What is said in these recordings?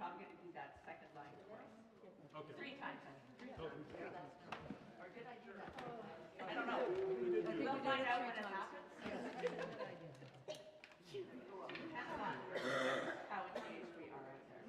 I'm going to do that second line twice. Okay. 3 times, I mean. 3 times. Or did I do that? I don't know. We'll find out when it happens. Depends on how engaged we are out there.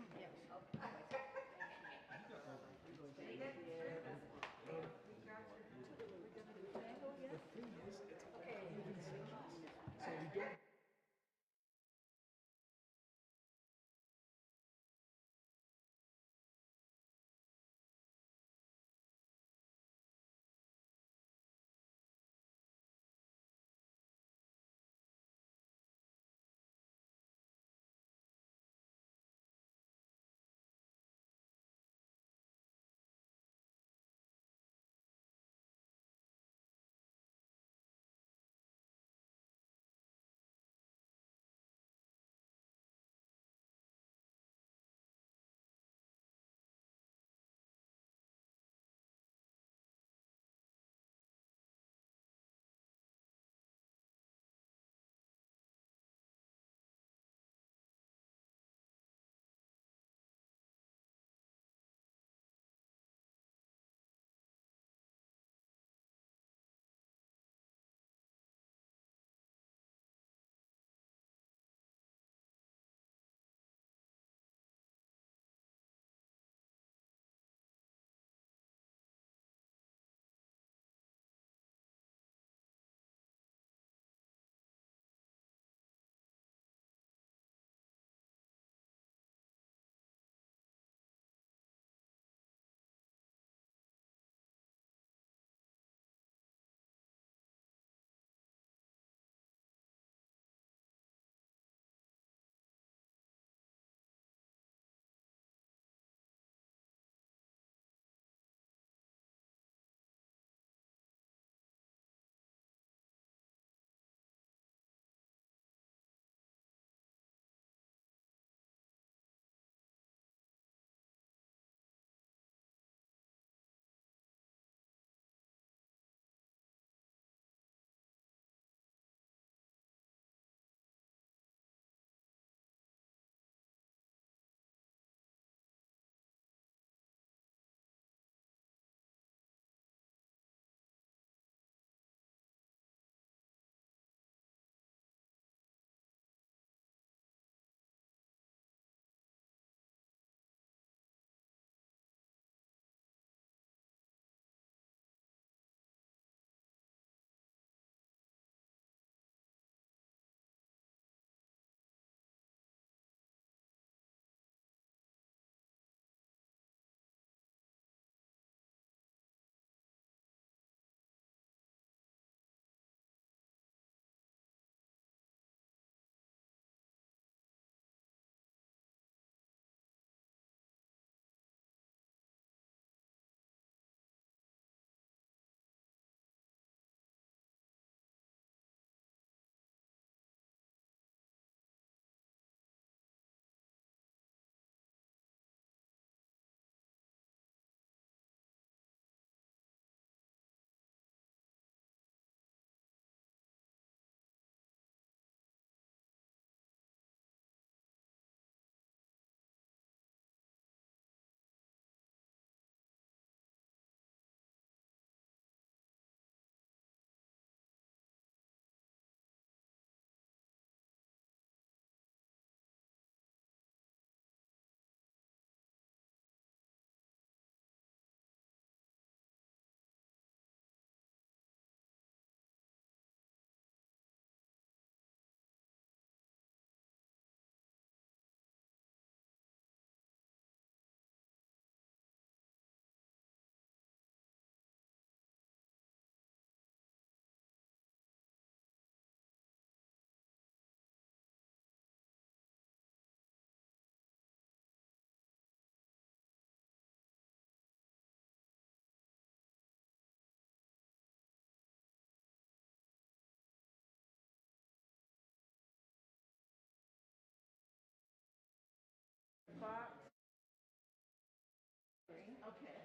Okay.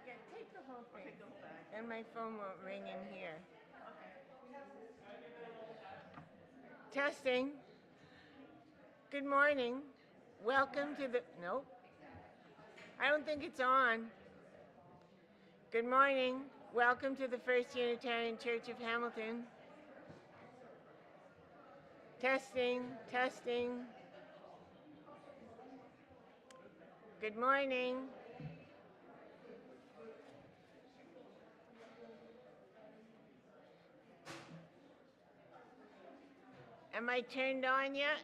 Yeah, take the whole thing. Take the whole bag. And my phone won't ring in here. Okay. Testing. Good morning. Welcome to the, nope, I don't think it's on. Good morning. Welcome to the First Unitarian Church of Hamilton. Testing, testing. Good morning. Am I turned on yet?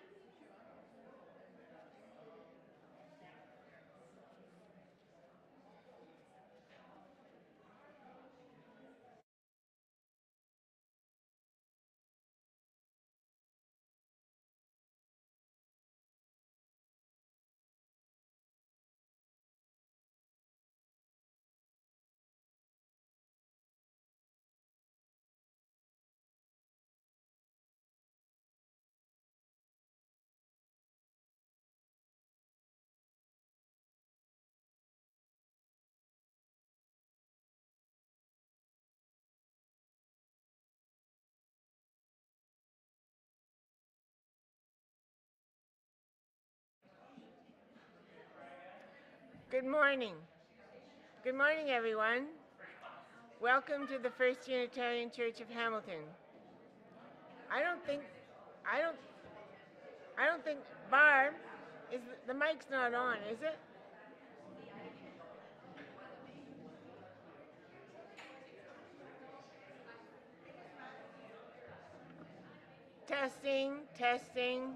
Good morning. Good morning, everyone. Welcome to the First Unitarian Church of Hamilton. I don't think, Barb, the mic's not on, is it? Testing, testing.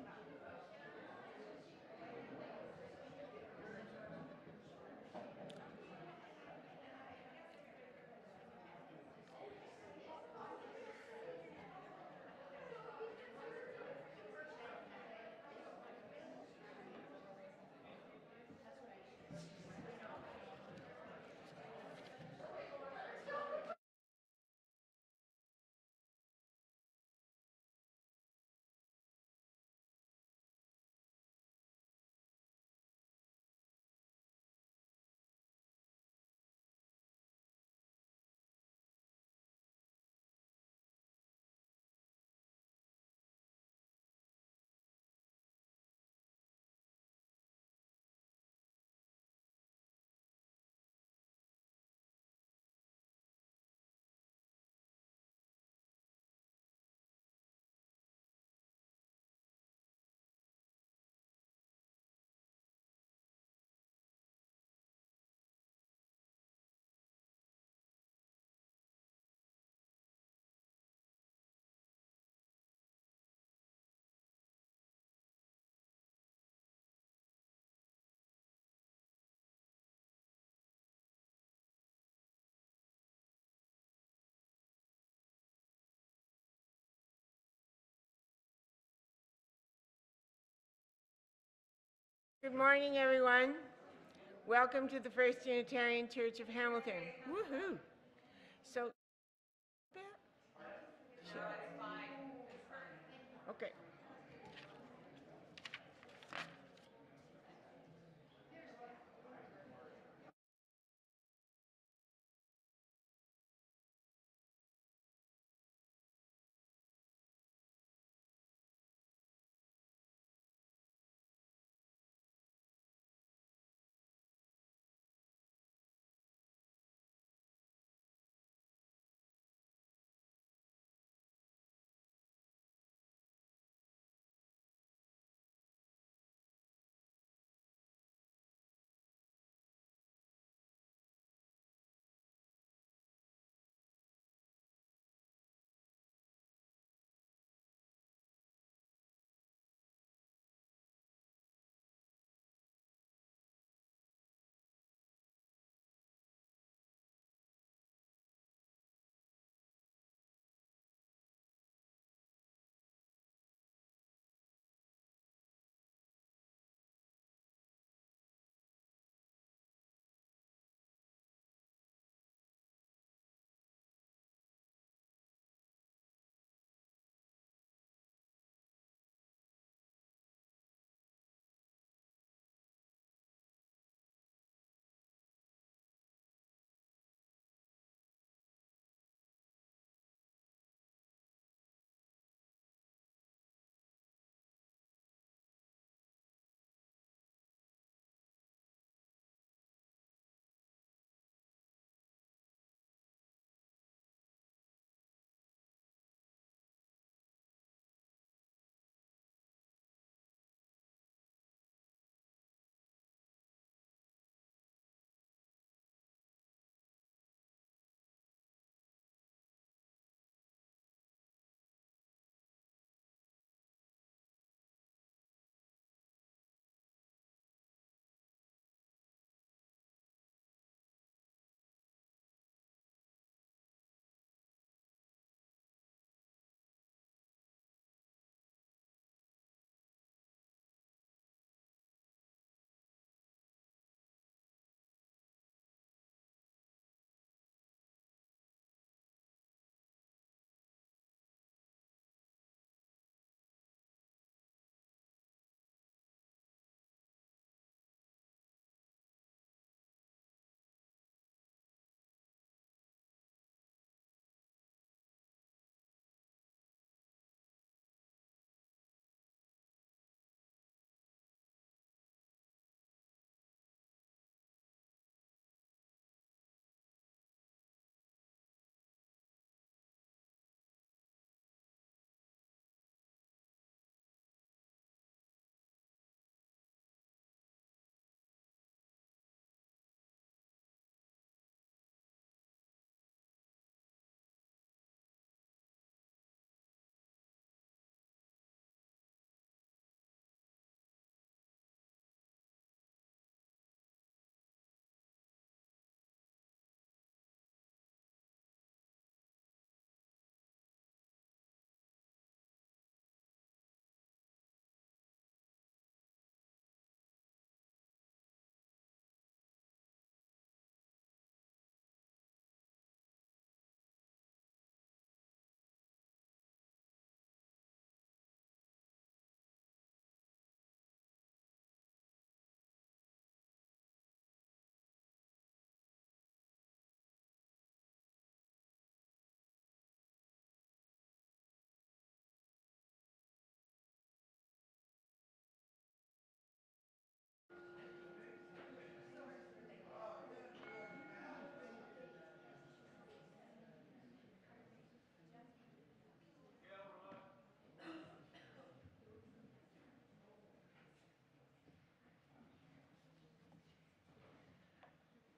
Good morning, everyone. Welcome to the First Unitarian Church of Hamilton. Woohoo! So, okay.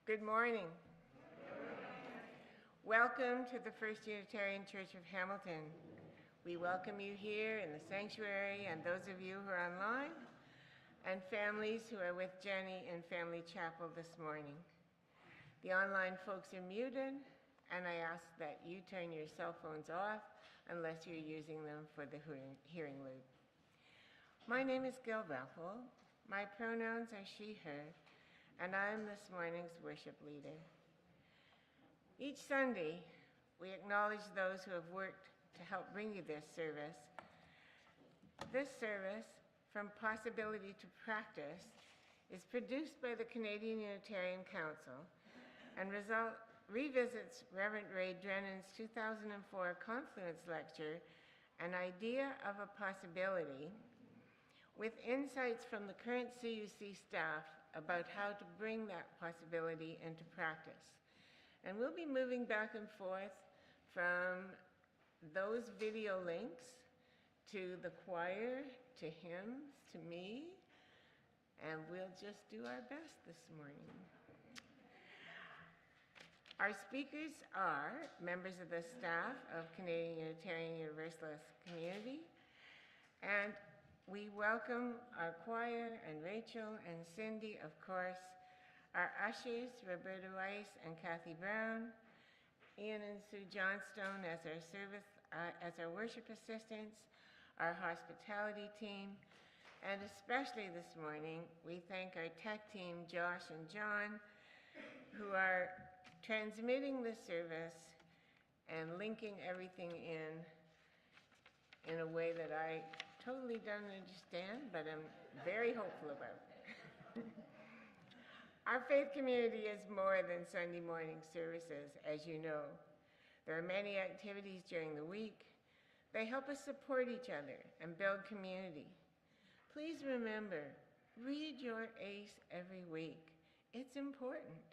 Good morning. Welcome to the First Unitarian Church of Hamilton. We welcome you here in the sanctuary and those of you who are online and families who are with Jenny in Family Chapel this morning. The online folks are muted, and I ask that you turn your cell phones off unless you're using them for the hearing loop. My name is Gail Rappolt. My pronouns are she, her, and I'm this morning's worship leader. Each Sunday, we acknowledge those who have worked to help bring you this service. This service, from possibility to practice, is produced by the Canadian Unitarian Council and revisits Reverend Ray Drennan's 2004 Confluence Lecture, An Idea of a Possibility, with insights from the current CUC staff about how to bring that possibility into practice. And we'll be moving back and forth from those video links to the choir, to hymns, to me, and we'll just do our best this morning. Our speakers are members of the staff of Canadian Unitarian Universalist Community, and we welcome our choir and Rachel and Cindy, of course, our ushers, Roberta Weiss and Kathy Brown, Ian and Sue Johnstone as our worship assistants, our hospitality team, and especially this morning, we thank our tech team, Josh and John, who are transmitting the service and linking everything in a way that I totally don't understand, but I'm very hopeful about. Our faith community is more than Sunday morning services, as you know. There are many activities during the week. They help us support each other and build community. Please remember, read your ACE every week. It's important.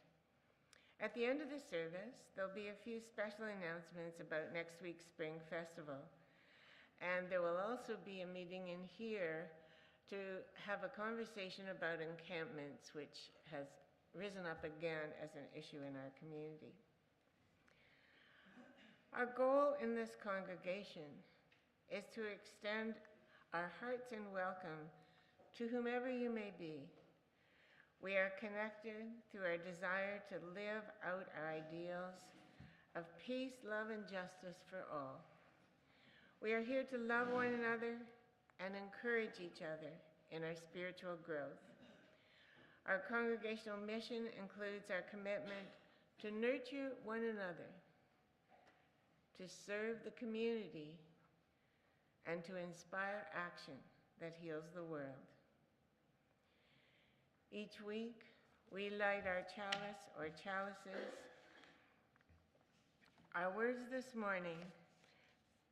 At the end of the service, there'll be a few special announcements about next week's Spring Festival. And there will also be a meeting in here to have a conversation about encampments, which has risen up again as an issue in our community. Our goal in this congregation is to extend our hearts and welcome to whomever you may be. We are connected through our desire to live out our ideals of peace, love, and justice for all. We are here to love one another and encourage each other in our spiritual growth. Our congregational mission includes our commitment to nurture one another, to serve the community, and to inspire action that heals the world. Each week, we light our chalice or chalices. Our words this morning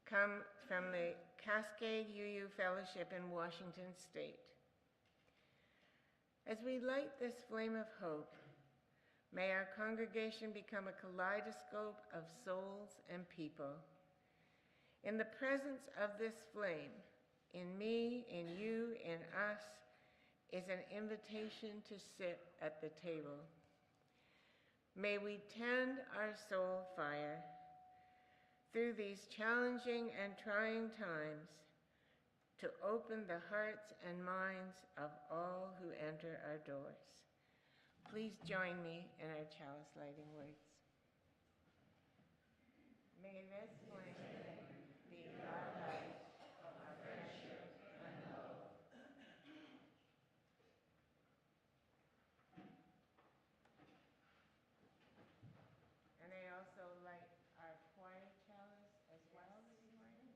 come from the Cascade UU Fellowship in Washington State. As we light this flame of hope, may our congregation become a kaleidoscope of souls and people. In the presence of this flame, in me, in you, in us, is an invitation to sit at the table. May we tend our soul fire through these challenging and trying times to open the hearts and minds of all who enter our doors. Please join me in our chalice lighting words. May this flame be our light, our friendship, and hope. And I also light our choir chalice as well this morning.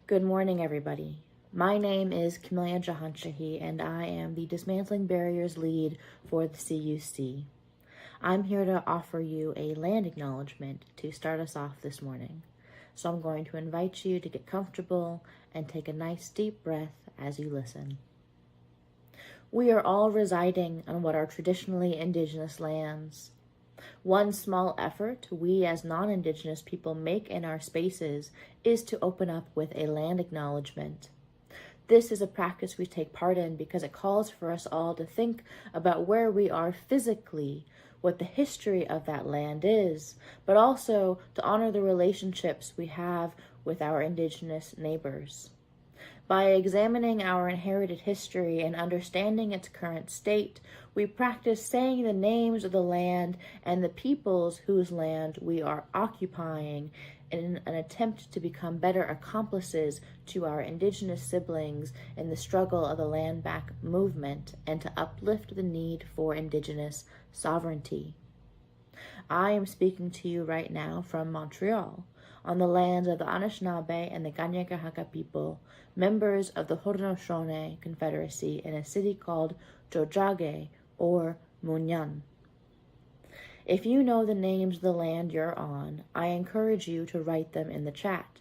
Good morning, everybody. My name is Camelia Jahanshahi, and I am the Dismantling Barriers lead for the CUC. I'm here to offer you a land acknowledgement to start us off this morning. So I'm going to invite you to get comfortable and take a nice deep breath as you listen. We are all residing on what are traditionally indigenous lands. One small effort we as non-Indigenous people make in our spaces is to open up with a land acknowledgement. This is a practice we take part in because it calls for us all to think about where we are physically, what the history of that land is, but also to honor the relationships we have with our Indigenous neighbors. By examining our inherited history and understanding its current state, we practice saying the names of the land and the peoples whose land we are occupying in an attempt to become better accomplices to our Indigenous siblings in the struggle of the land back movement and to uplift the need for Indigenous sovereignty. I am speaking to you right now from Montreal, on the lands of the Anishinaabe and the Kanien'kehá:ka people, members of the Haudenosaunee Confederacy in a city called Tiohtià:ke or Munyan. If you know the names of the land you're on, I encourage you to write them in the chat.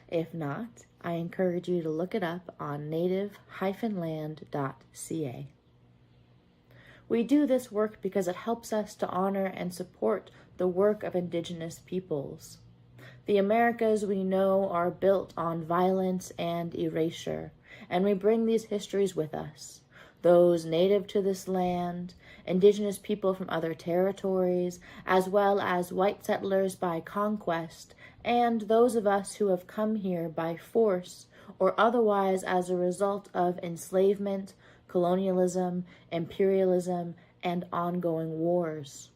If not, I encourage you to look it up on native-land.ca. We do this work because it helps us to honor and support the work of Indigenous peoples. The Americas we know are built on violence and erasure, and we bring these histories with us. Those native to this land, Indigenous people from other territories, as well as white settlers by conquest, and those of us who have come here by force or otherwise as a result of enslavement, colonialism, imperialism, and ongoing wars.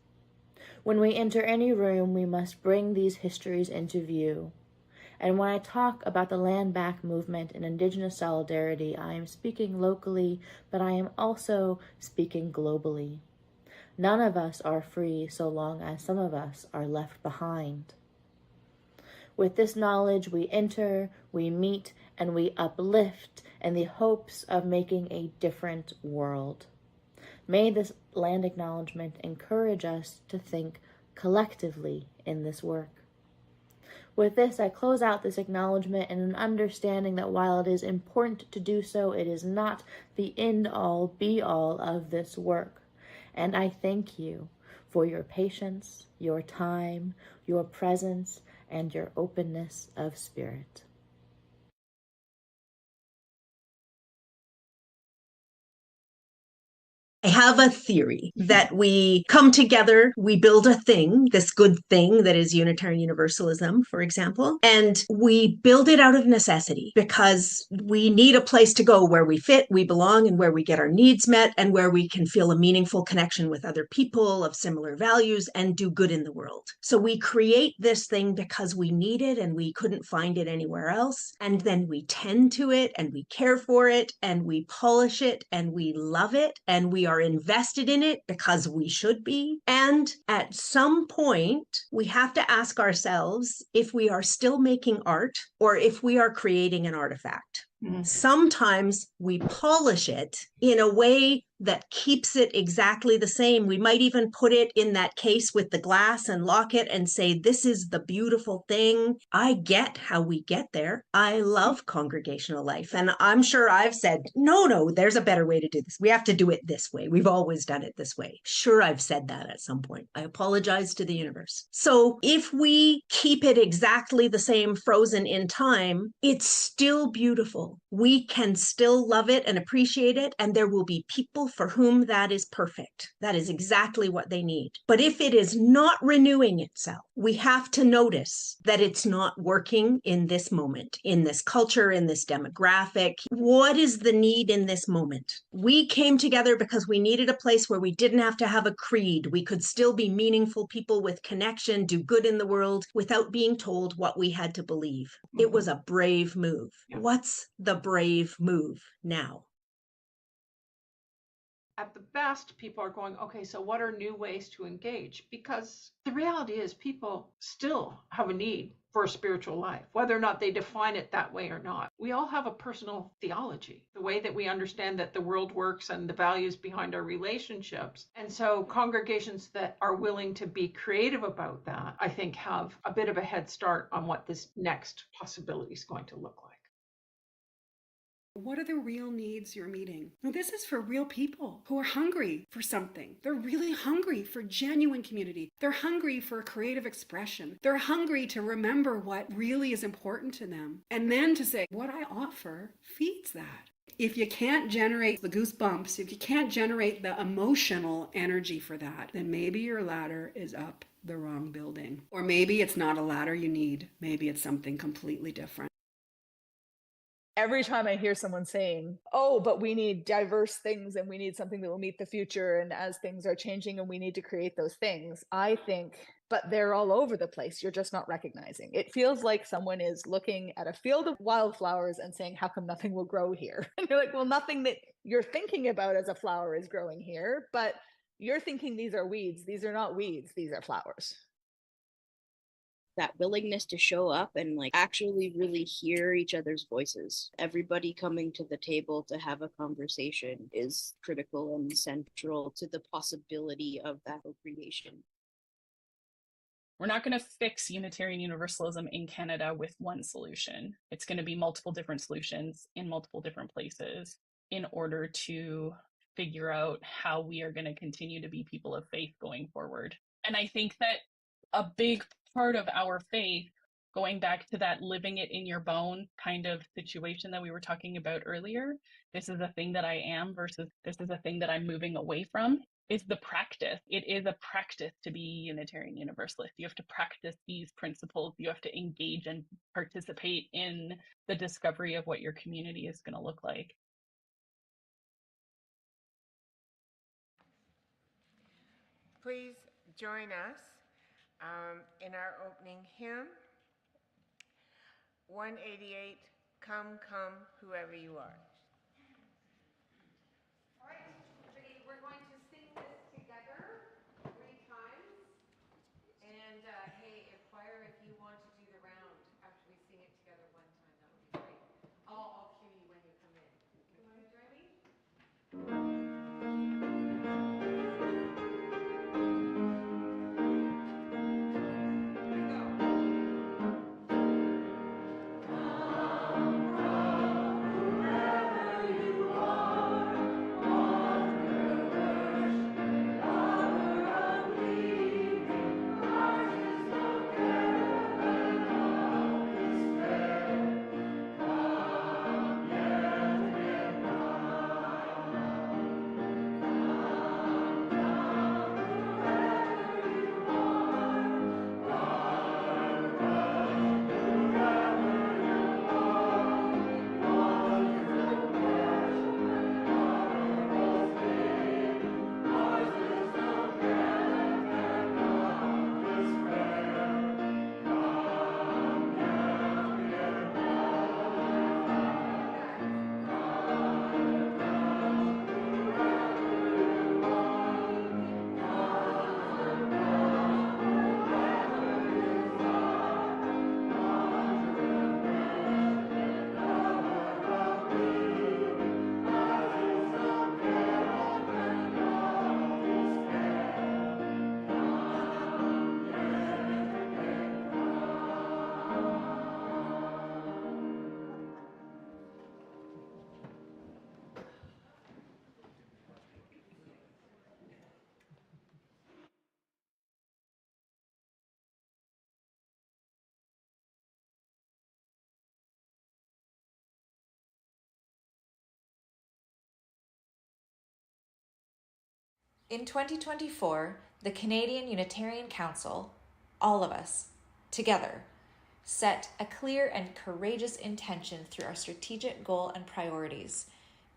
When we enter any room, we must bring these histories into view. And when I talk about the land back movement and Indigenous solidarity, I am speaking locally, but I am also speaking globally. None of us are free so long as some of us are left behind. With this knowledge, we enter, we meet, and we uplift in the hopes of making a different world. May this land acknowledgement encourage us to think collectively in this work. With this, I close out this acknowledgement in an understanding that while it is important to do so, it is not the end-all, be-all of this work. And I thank you for your patience, your time, your presence, and your openness of spirit. I have a theory that we come together, we build a thing, this good thing that is Unitarian Universalism, for example, and we build it out of necessity because we need a place to go where we fit, we belong, and where we get our needs met, and where we can feel a meaningful connection with other people of similar values and do good in the world. So we create this thing because we need it and we couldn't find it anywhere else. And then we tend to it and we care for it and we polish it and we love it and we are invested in it because we should be. And at some point, we have to ask ourselves if we are still making art or if we are creating an artifact. Sometimes we polish it in a way that keeps it exactly the same. We might even put it in that case with the glass and lock it and say, this is the beautiful thing. I get how we get there. I love congregational life. And I'm sure I've said, no, there's a better way to do this. We have to do it this way. We've always done it this way. Sure, I've said that at some point. I apologize to the universe. So if we keep it exactly the same, frozen in time, it's still beautiful. We can still love it and appreciate it, and there will be people for whom that is perfect. That is exactly what they need. But if it is not renewing itself, we have to notice that it's not working in this moment, in this culture, in this demographic. What is the need in this moment? We came together because we needed a place where we didn't have to have a creed. We could still be meaningful people with connection, do good in the world without being told what we had to believe. It was a brave move. What's the brave move now? At the best, people are going, okay, so what are new ways to engage? Because the reality is people still have a need for a spiritual life, whether or not they define it that way or not. We all have a personal theology, the way that we understand that the world works and the values behind our relationships. And so congregations that are willing to be creative about that, I think, have a bit of a head start on what this next possibility is going to look like. What are the real needs you're meeting? Now, this is for real people who are hungry for something. They're really hungry for genuine community. They're hungry for creative expression. They're hungry to remember what really is important to them. And then to say, what I offer feeds that. If you can't generate the goosebumps, if you can't generate the emotional energy for that, then maybe your ladder is up the wrong building. Or maybe it's not a ladder you need. Maybe it's something completely different. Every time I hear someone saying, oh, but we need diverse things and we need something that will meet the future, and as things are changing and we need to create those things, I think, but they're all over the place. You're just not recognizing. It feels like someone is looking at a field of wildflowers and saying, how come nothing will grow here? And you're like, well, nothing that you're thinking about as a flower is growing here, but you're thinking these are weeds. These are not weeds. These are flowers. That willingness to show up and like actually really hear each other's voices. Everybody coming to the table to have a conversation is critical and central to the possibility of that co-creation. We're not going to fix Unitarian Universalism in Canada with one solution. It's going to be multiple different solutions in multiple different places in order to figure out how we are going to continue to be people of faith going forward. And I think that a big part of our faith, going back to that living it in your bone kind of situation that we were talking about earlier, this is a thing that I am versus this is a thing that I'm moving away from, is the practice. It is a practice to be Unitarian Universalist. You have to practice these principles. You have to engage and participate in the discovery of what your community is going to look like. Please join us in our opening hymn, 188, Come, Come, Whoever You Are. All right, everybody, we're going to sing this together 3 times. And hey, choir, if you want to do the round after we sing it together 1 time, that would be great. I'll cue you when you come in. You want to join me? Here we go. In 2024, the Canadian Unitarian Council, all of us, together, set a clear and courageous intention through our strategic goal and priorities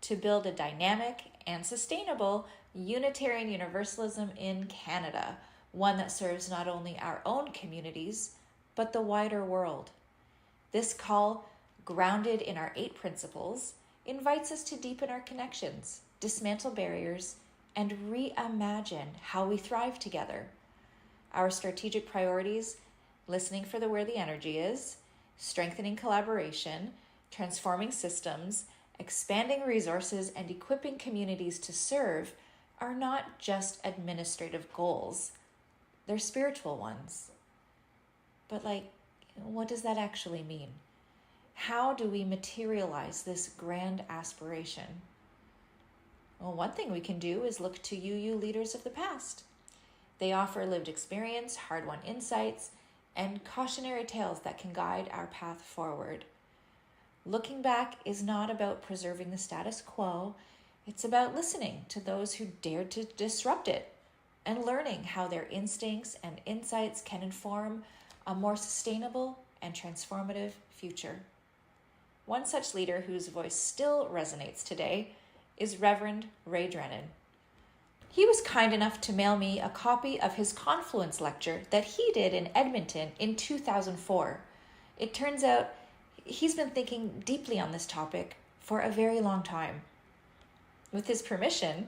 to build a dynamic and sustainable Unitarian Universalism in Canada, one that serves not only our own communities, but the wider world. This call, grounded in our 8 principles, invites us to deepen our connections, dismantle barriers, and reimagine how we thrive together. Our strategic priorities: listening for where the energy is, strengthening collaboration, transforming systems, expanding resources, and equipping communities to serve, are not just administrative goals. They're spiritual ones. But what does that actually mean? How do we materialize this grand aspiration? Well, one thing we can do is look to UU leaders of the past. They offer lived experience, hard-won insights, and cautionary tales that can guide our path forward. Looking back is not about preserving the status quo. It's about listening to those who dared to disrupt it and learning how their instincts and insights can inform a more sustainable and transformative future. One such leader whose voice still resonates today is Reverend Ray Drennan. He was kind enough to mail me a copy of his Confluence Lecture that he did in Edmonton in 2004. It turns out he's been thinking deeply on this topic for a very long time. With his permission,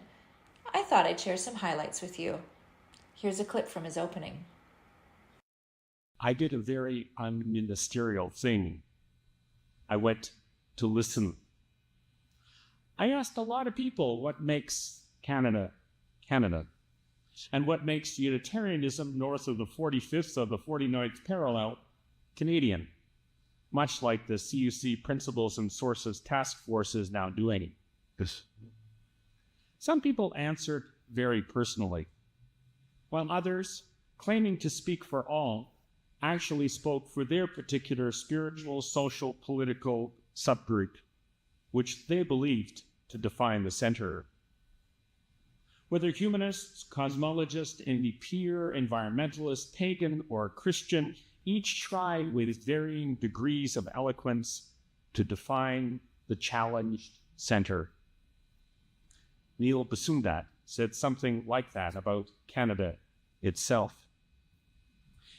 I thought I'd share some highlights with you. Here's a clip from his opening. I did a very unministerial thing. I went to listen. I asked a lot of people what makes Canada, Canada, and what makes Unitarianism north of the 45th or the 49th parallel Canadian, much like the CUC Principles and Sources Task Force is now doing. Some people answered very personally, while others, claiming to speak for all, actually spoke for their particular spiritual, social, political subgroup, which they believed to define the center. Whether humanists, cosmologists, NDPer, environmentalists, pagan, or Christian, each tried with varying degrees of eloquence to define the challenged center. Neil Basundat said something like that about Canada itself.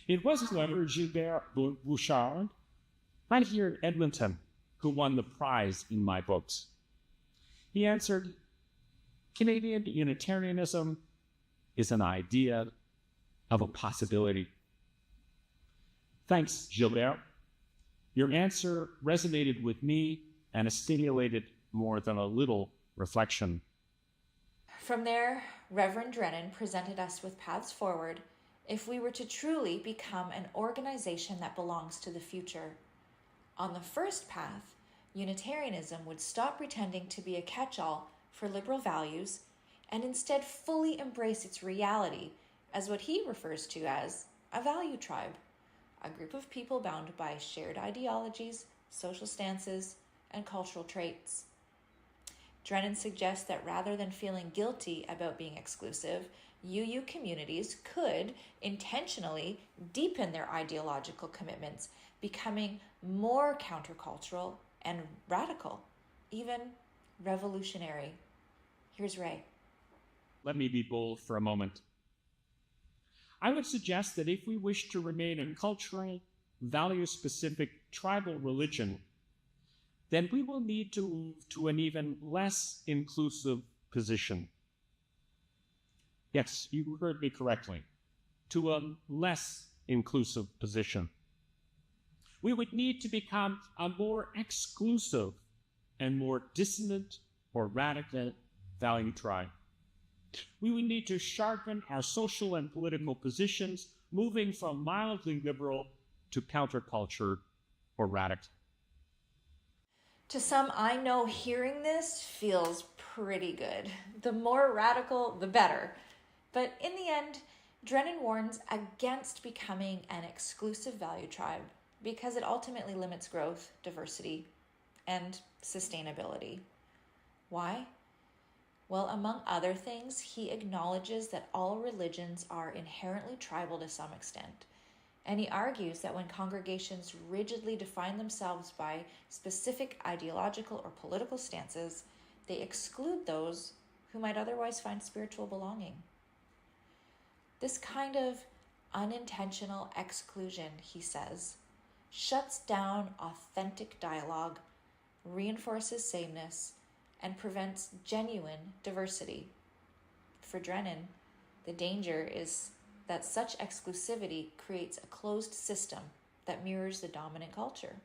It was, however, Gilbert Bouchard, right here in Edmonton, who won the prize in my books. He answered, Canadian Unitarianism is an idea of a possibility. Thanks, Gilbert. Your answer resonated with me and has stimulated more than a little reflection. From there, Reverend Drennan presented us with paths forward if we were to truly become an organization that belongs to the future. On the first path, Unitarianism would stop pretending to be a catch-all for liberal values and instead fully embrace its reality as what he refers to as a value tribe, a group of people bound by shared ideologies, social stances, and cultural traits. Drennan suggests that rather than feeling guilty about being exclusive, UU communities could intentionally deepen their ideological commitments, becoming more countercultural and radical, even revolutionary. Here's Ray. Let me be bold for a moment. I would suggest that if we wish to remain a cultural, value-specific tribal religion, then we will need to move to an even less inclusive position. Yes, you heard me correctly. To a less inclusive position. We would need to become a more exclusive and more dissonant or radical value tribe. We would need to sharpen our social and political positions, moving from mildly liberal to counterculture or radical. To some, I know hearing this feels pretty good. The more radical, the better. But in the end, Drennan warns against becoming an exclusive value tribe because it ultimately limits growth, diversity, and sustainability. Why? Well, among other things, he acknowledges that all religions are inherently tribal to some extent. And he argues that when congregations rigidly define themselves by specific ideological or political stances, they exclude those who might otherwise find spiritual belonging. This kind of unintentional exclusion, he says, shuts down authentic dialogue, reinforces sameness, and prevents genuine diversity. For Drennan, the danger is that such exclusivity creates a closed system that mirrors the dominant culture,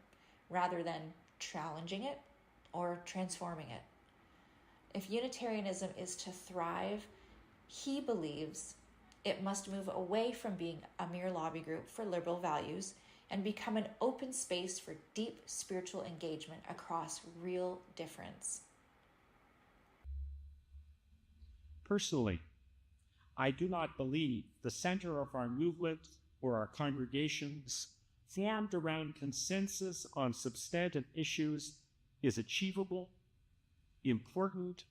rather than challenging it or transforming it. If Unitarianism is to thrive, he believes it must move away from being a mere lobby group for liberal values and become an open space for deep spiritual engagement across real difference. Personally, I do not believe the center of our movement or our congregations formed around consensus on substantive issues is achievable, important,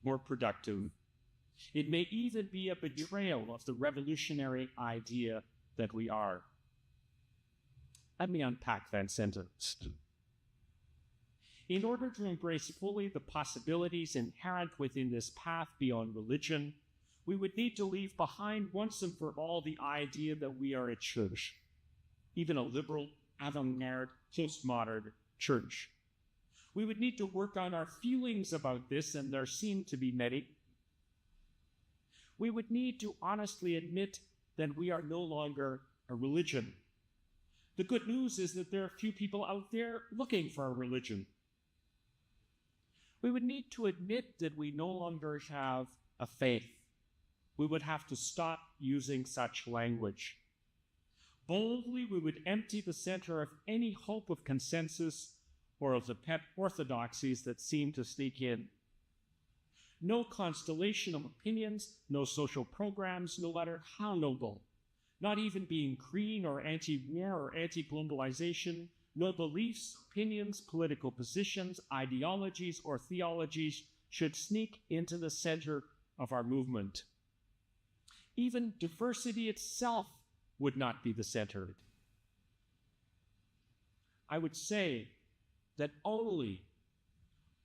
or productive. It may even be a betrayal of the revolutionary idea that we are. Let me unpack that sentence. In order to embrace fully the possibilities inherent within this path beyond religion, we would need to leave behind once and for all the idea that we are a church, even a liberal, avant-garde, postmodern church. We would need to work on our feelings about this, and there seem to be many. We would need to honestly admit that we are no longer a religion. The good news is that there are few people out there looking for a religion. We would need to admit that we no longer have a faith. We would have to stop using such language. Boldly, we would empty the center of any hope of consensus or of the pet orthodoxies that seem to sneak in. No constellation of opinions, no social programs, no matter how noble, not even being green or anti-war or anti-globalization, no beliefs, opinions, political positions, ideologies, or theologies should sneak into the center of our movement. Even diversity itself would not be the center. I would say that only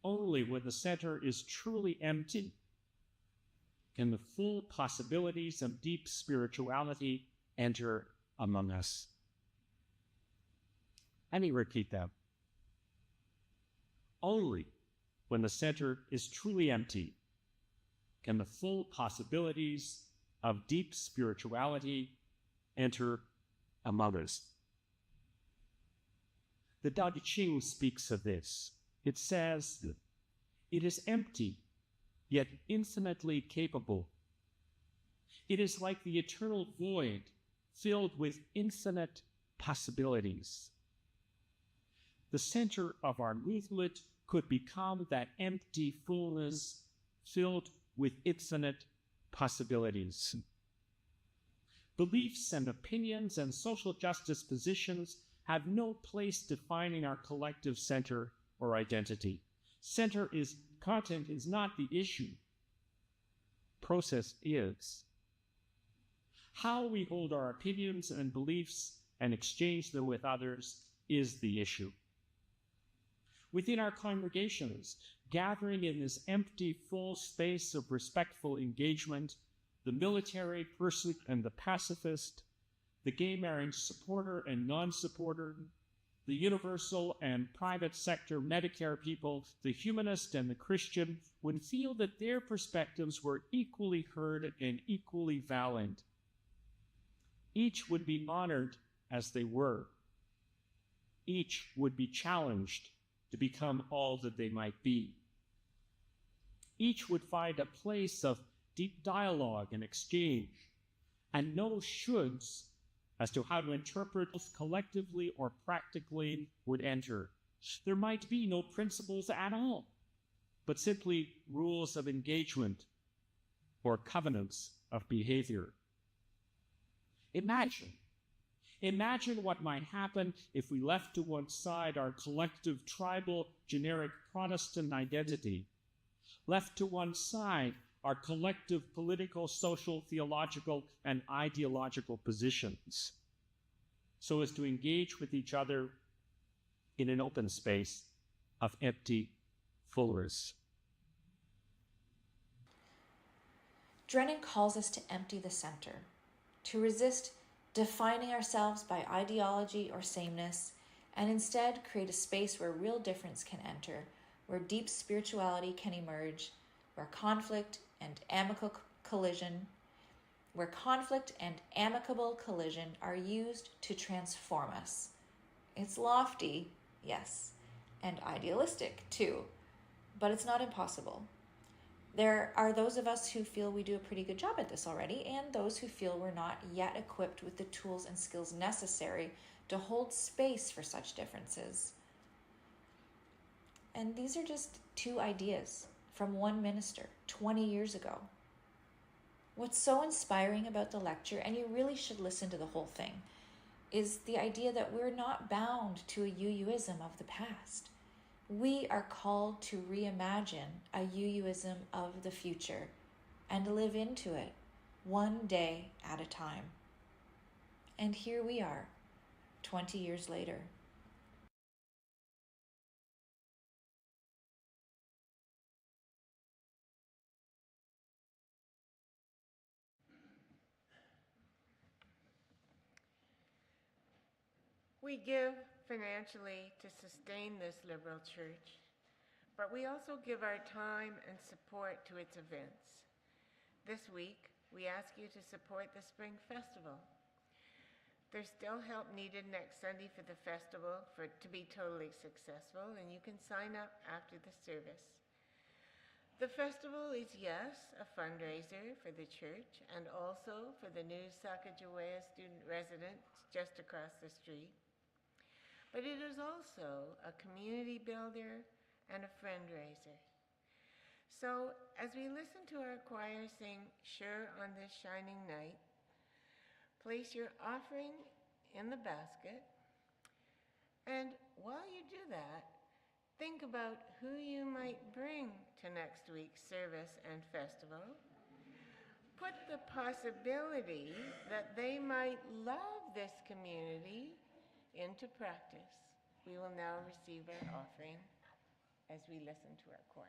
when the center is truly empty can the full possibilities of deep spirituality enter among us. Let me repeat that. Only when the center is truly empty can the full possibilities of deep spirituality enter among us. The Tao Te Ching speaks of this. It says, "It is empty, yet infinitely capable. It is like the eternal void filled with infinite possibilities." The center of our movement could become that empty fullness filled with infinite possibilities. Beliefs and opinions and social justice positions have no place defining our collective center or identity. Content is not the issue. Process is. How we hold our opinions and beliefs and exchange them with others is the issue. Within our congregations, gathering in this empty, full space of respectful engagement, the military person and the pacifist, the gay marriage supporter and non-supporter, the universal and private sector Medicare people, the humanist and the Christian, would feel that their perspectives were equally heard and equally valid. Each would be honored as they were. Each would be challenged to become all that they might be. Each would find a place of deep dialogue and exchange, and no shoulds as to how to interpret both collectively or practically would enter. There might be no principles at all, but simply rules of engagement or covenants of behavior. Imagine what might happen if we left to one side our collective tribal generic Protestant identity. left to one side our collective political, social, theological, and ideological positions, so as to engage with each other in an open space of empty fullness. Drennan calls us to empty the center, to resist defining ourselves by ideology or sameness, and instead create a space where real difference can enter, where deep spirituality can emerge, where conflict and amicable collision are used to transform us. It's lofty, yes, and idealistic too, but it's not impossible. There are those of us who feel we do a pretty good job at this already, and those who feel we're not yet equipped with the tools and skills necessary to hold space for such differences. And these are just two ideas from one minister 20 years ago. What's so inspiring about the lecture, and you really should listen to the whole thing, is the idea that we're not bound to a UUism of the past. We are called to reimagine a UUism of the future and live into it one day at a time. And here we are, 20 years later. We give financially to sustain this liberal church, but we also give our time and support to its events. This week, we ask you to support the Spring Festival. There's still help needed next Sunday for the festival to be totally successful, and you can sign up after the service. The festival is, yes, a fundraiser for the church and also for the new Sacagawea student residence just across the street. But it is also a community builder and a fundraiser. So as we listen to our choir sing Sure on This Shining Night, place your offering in the basket, and while you do that, think about who you might bring to next week's service and festival. Put the possibility that they might love this community into practice. We will now receive our offering as we listen to our choir.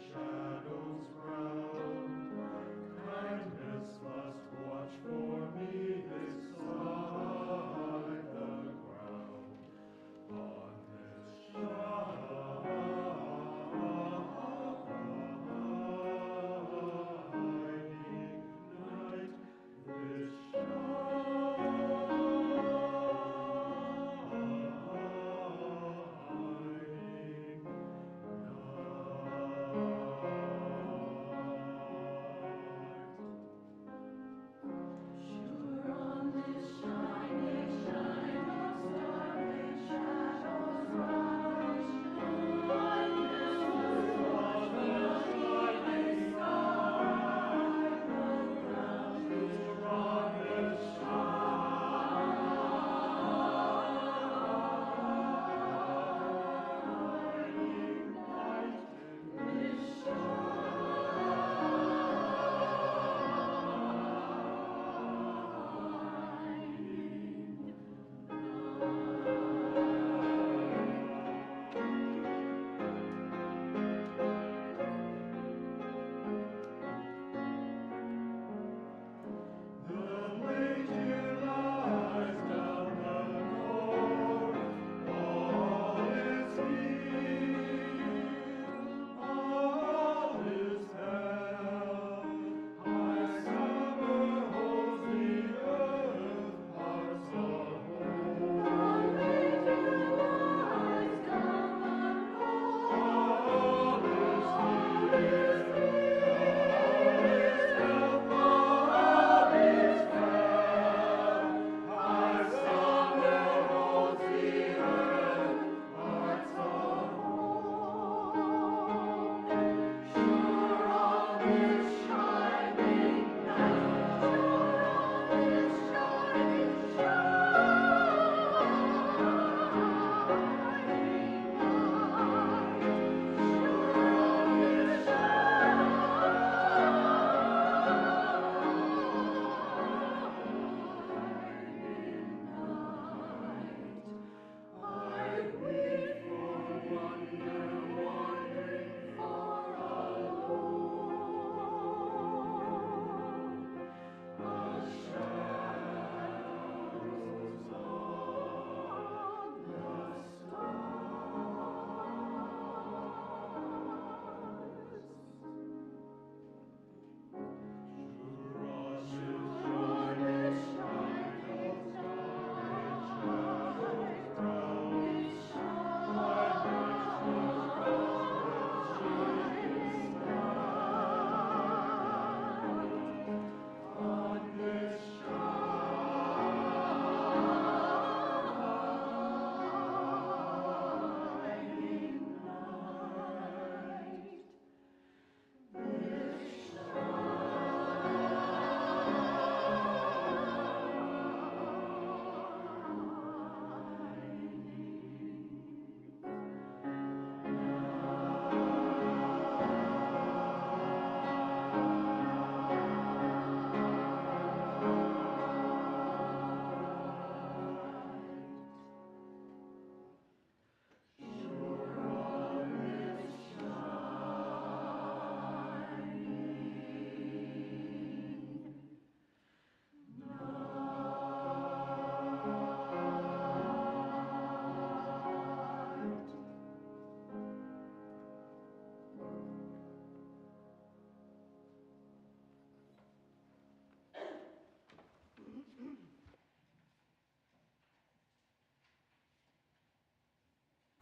Shadows brown,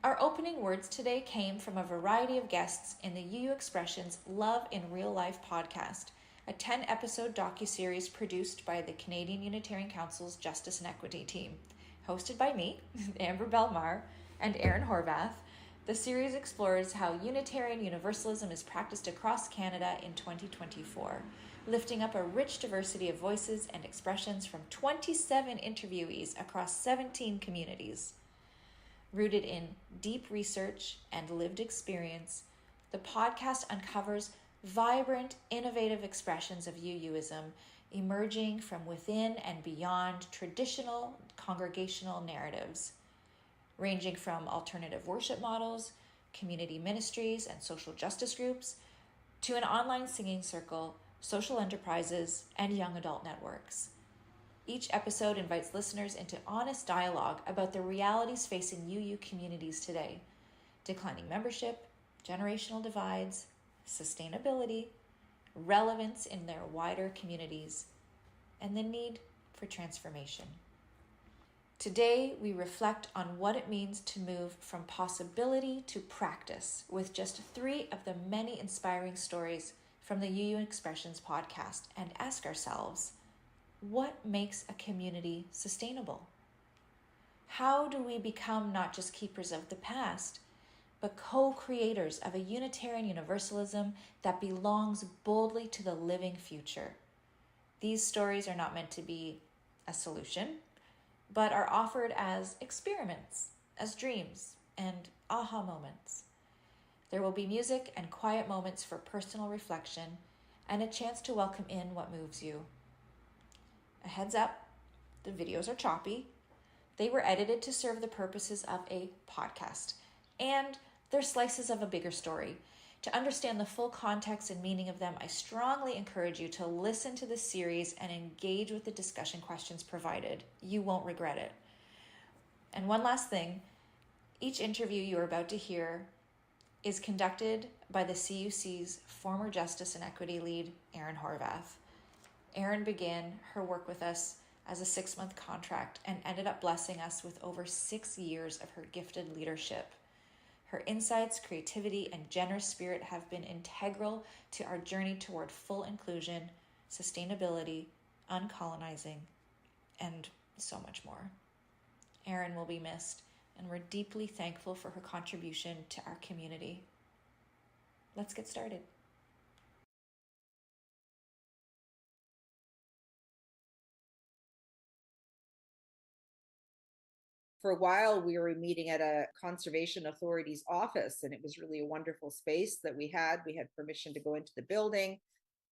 Our opening words today came from a variety of guests in the UU Expressions Love in Real Life podcast, a 10-episode docuseries produced by the Canadian Unitarian Council's Justice and Equity team. Hosted by me, Amber Belmar, and Aaron Horvath, the series explores how Unitarian Universalism is practiced across Canada in 2024, lifting up a rich diversity of voices and expressions from 27 interviewees across 17 communities. Rooted in deep research and lived experience, the podcast uncovers vibrant, innovative expressions of UUism emerging from within and beyond traditional congregational narratives, ranging from alternative worship models, community ministries, and social justice groups, to an online singing circle, social enterprises, and young adult networks. Each episode invites listeners into honest dialogue about the realities facing UU communities today: declining membership, generational divides, sustainability, relevance in their wider communities, and the need for transformation. Today, we reflect on what it means to move from possibility to practice with just 3 of the many inspiring stories from the UU Expressions podcast and ask ourselves, what makes a community sustainable? How do we become not just keepers of the past, but co-creators of a Unitarian Universalism that belongs boldly to the living future? These stories are not meant to be a solution, but are offered as experiments, as dreams, and aha moments. There will be music and quiet moments for personal reflection and a chance to welcome in what moves you. A heads up, the videos are choppy. They were edited to serve the purposes of a podcast, and they're slices of a bigger story. To understand the full context and meaning of them, I strongly encourage you to listen to the series and engage with the discussion questions provided. You won't regret it. And one last thing, each interview you are about to hear is conducted by the CUC's former Justice and Equity lead, Aaron Horvath. Aaron began her work with us as a 6-month contract and ended up blessing us with over 6 years of her gifted leadership. Her insights, creativity, and generous spirit have been integral to our journey toward full inclusion, sustainability, uncolonizing, and so much more. Aaron will be missed, and we're deeply thankful for her contribution to our community. Let's get started. For a while, we were meeting at a conservation authority's office, and it was really a wonderful space that we had. We had permission to go into the building,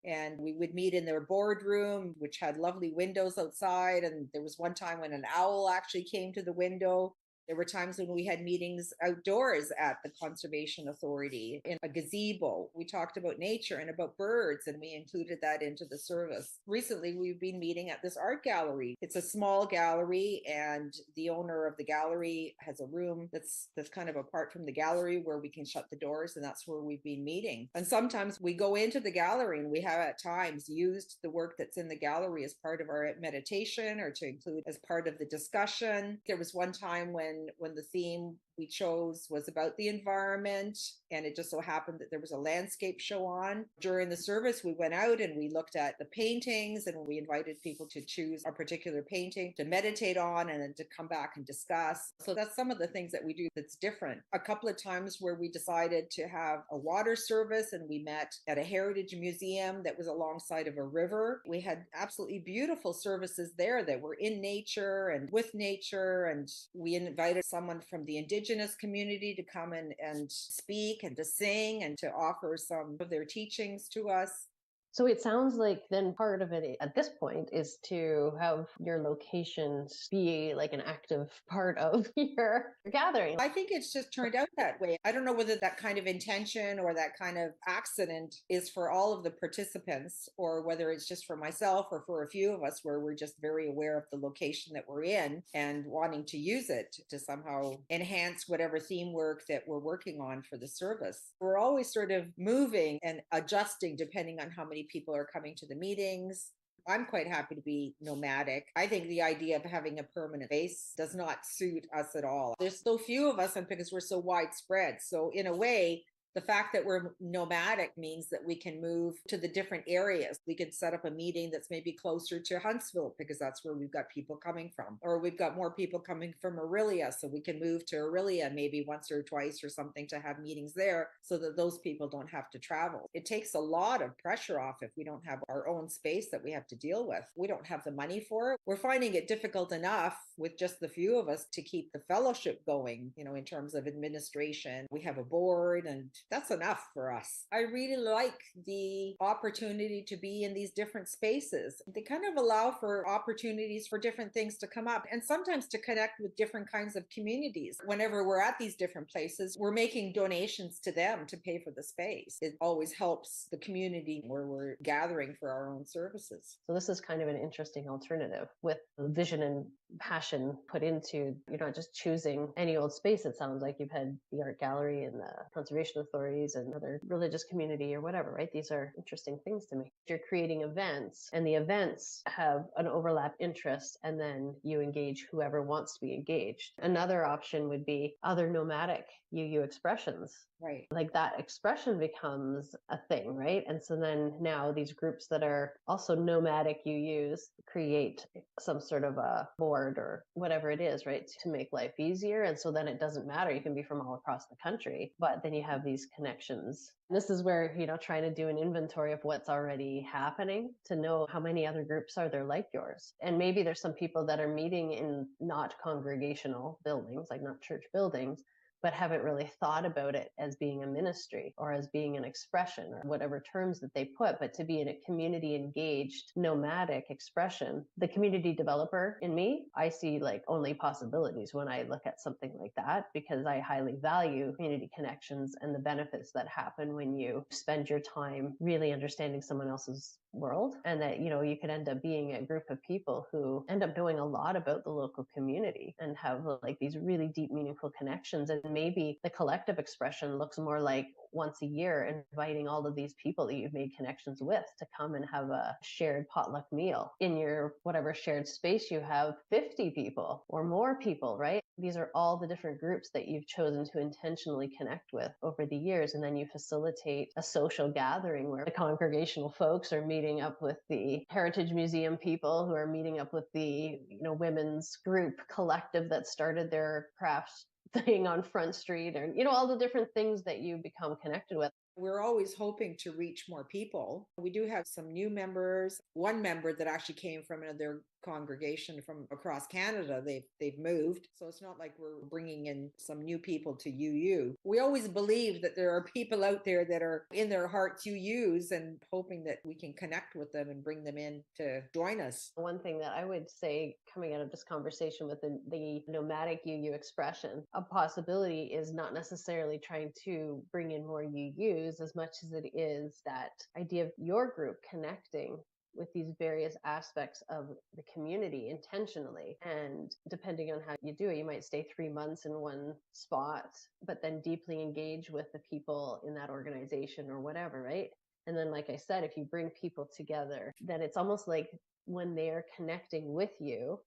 and we would meet in their boardroom, which had lovely windows outside. And there was one time when an owl actually came to the window. There were times when we had meetings outdoors at the Conservation Authority in a gazebo. We talked about nature and about birds, and we included that into the service. Recently, we've been meeting at this art gallery. It's a small gallery, and the owner of the gallery has a room that's kind of apart from the gallery where we can shut the doors, and that's where we've been meeting. And sometimes we go into the gallery, and we have at times used the work that's in the gallery as part of our meditation or to include as part of the discussion. There was one time when the theme we chose was about the environment, and it just so happened that there was a landscape show on. During the service, we went out and we looked at the paintings, and we invited people to choose a particular painting to meditate on and then to come back and discuss. So that's some of the things that we do that's different. A couple of times where we decided to have a water service, and we met at a heritage museum that was alongside of a river. We had absolutely beautiful services there that were in nature and with nature, and we invited someone from the Indigenous community to come and speak and to sing and to offer some of their teachings to us. So it sounds like then part of it at this point is to have your locations be like an active part of your gathering. I think it's just turned out that way. I don't know whether that kind of intention or that kind of accident is for all of the participants, or whether it's just for myself or for a few of us where we're just very aware of the location that we're in and wanting to use it to somehow enhance whatever theme work that we're working on for the service. We're always sort of moving and adjusting depending on how many people are coming to the meetings. I'm quite happy to be nomadic. I think the idea of having a permanent base does not suit us at all. There's so few of us, and because we're so widespread. So in a way, the fact that we're nomadic means that we can move to the different areas. We could set up a meeting that's maybe closer to Huntsville because that's where we've got people coming from. Or we've got more people coming from Aurelia, so we can move to Aurelia maybe once or twice or something to have meetings there so that those people don't have to travel. It takes a lot of pressure off if we don't have our own space that we have to deal with. We don't have the money for it. We're finding it difficult enough with just the few of us to keep the fellowship going, in terms of administration. We have a board, and that's enough for us. I really like the opportunity to be in these different spaces. They kind of allow for opportunities for different things to come up and sometimes to connect with different kinds of communities. Whenever we're at these different places, we're making donations to them to pay for the space. It always helps the community where we're gathering for our own services. So this is kind of an interesting alternative with vision and passion put into, you're not just choosing any old space. It sounds like you've had the art gallery and the conservation authorities and other religious community or whatever, right? These are interesting things to me. You're creating events and the events have an overlap interest, and then you engage whoever wants to be engaged. Another option would be other nomadic UU expressions. Right. Like that expression becomes a thing, right? And so then now these groups that are also nomadic UUs create some sort of a board or whatever it is, right? To make life easier. And so then it doesn't matter. You can be from all across the country, but then you have these connections. This is where, trying to do an inventory of what's already happening to know how many other groups are there like yours. And maybe there's some people that are meeting in not congregational buildings, like not church buildings, but haven't really thought about it as being a ministry or as being an expression or whatever terms that they put, but to be in a community engaged, nomadic expression. The community developer in me, I see like only possibilities when I look at something like that, because I highly value community connections and the benefits that happen when you spend your time really understanding someone else's world, and that you could end up being a group of people who end up knowing a lot about the local community and have like these really deep meaningful connections. And maybe the collective expression looks more like once a year inviting all of these people that you've made connections with to come and have a shared potluck meal in your whatever shared space. You have 50 people or more people, right? These are all the different groups that you've chosen to intentionally connect with over the years. And then you facilitate a social gathering where the congregational folks are meeting up with the Heritage Museum people, who are meeting up with the women's group collective that started their crafts thing on Front Street, or all the different things that you become connected with. We're always hoping to reach more people. We do have some new members. One member that actually came from another congregation from across Canada. They've moved. So it's not like we're bringing in some new people to UU. We always believe that there are people out there that are in their hearts UUs, and hoping that we can connect with them and bring them in to join us. One thing that I would say coming out of this conversation with the nomadic UU expression, a possibility is not necessarily trying to bring in more UUs as much as it is that idea of your group connecting with these various aspects of the community intentionally. And depending on how you do it, you might stay 3 months in one spot, but then deeply engage with the people in that organization or whatever, right? And then, like I said, if you bring people together, then it's almost like when they're connecting with you,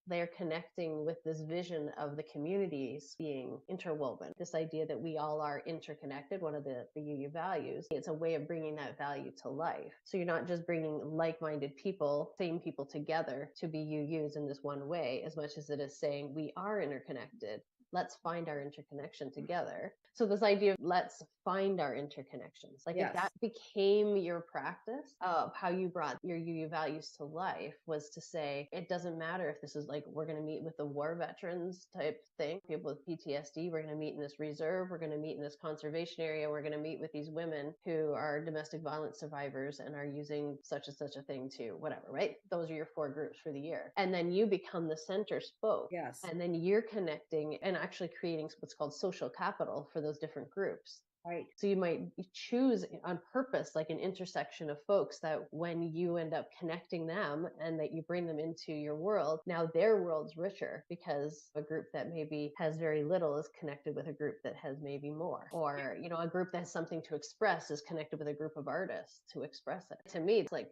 they're connecting with this vision of the communities being interwoven. This idea that we all are interconnected, one of the UU values. It's a way of bringing that value to life. So you're not just bringing like-minded people, same people together to be UUs in this one way, as much as it is saying we are interconnected. Let's find our interconnection together. So this idea of let's find our interconnections, like if that became your practice of how you brought your UU values to life, was to say, it doesn't matter if this is like, we're going to meet with the war veterans type thing, people with PTSD, we're going to meet in this reserve, we're going to meet in this conservation area, we're going to meet with these women who are domestic violence survivors and are using such and such a thing to whatever, right? Those are your 4 groups for the year. And then you become the center spoke. Yes. And then you're connecting and actually creating what's called social capital for those different groups. Right. So you might choose on purpose, like an intersection of folks that when you end up connecting them and that you bring them into your world, now their world's richer because a group that maybe has very little is connected with a group that has maybe more. Or, a group that has something to express is connected with a group of artists to express it. To me, it's like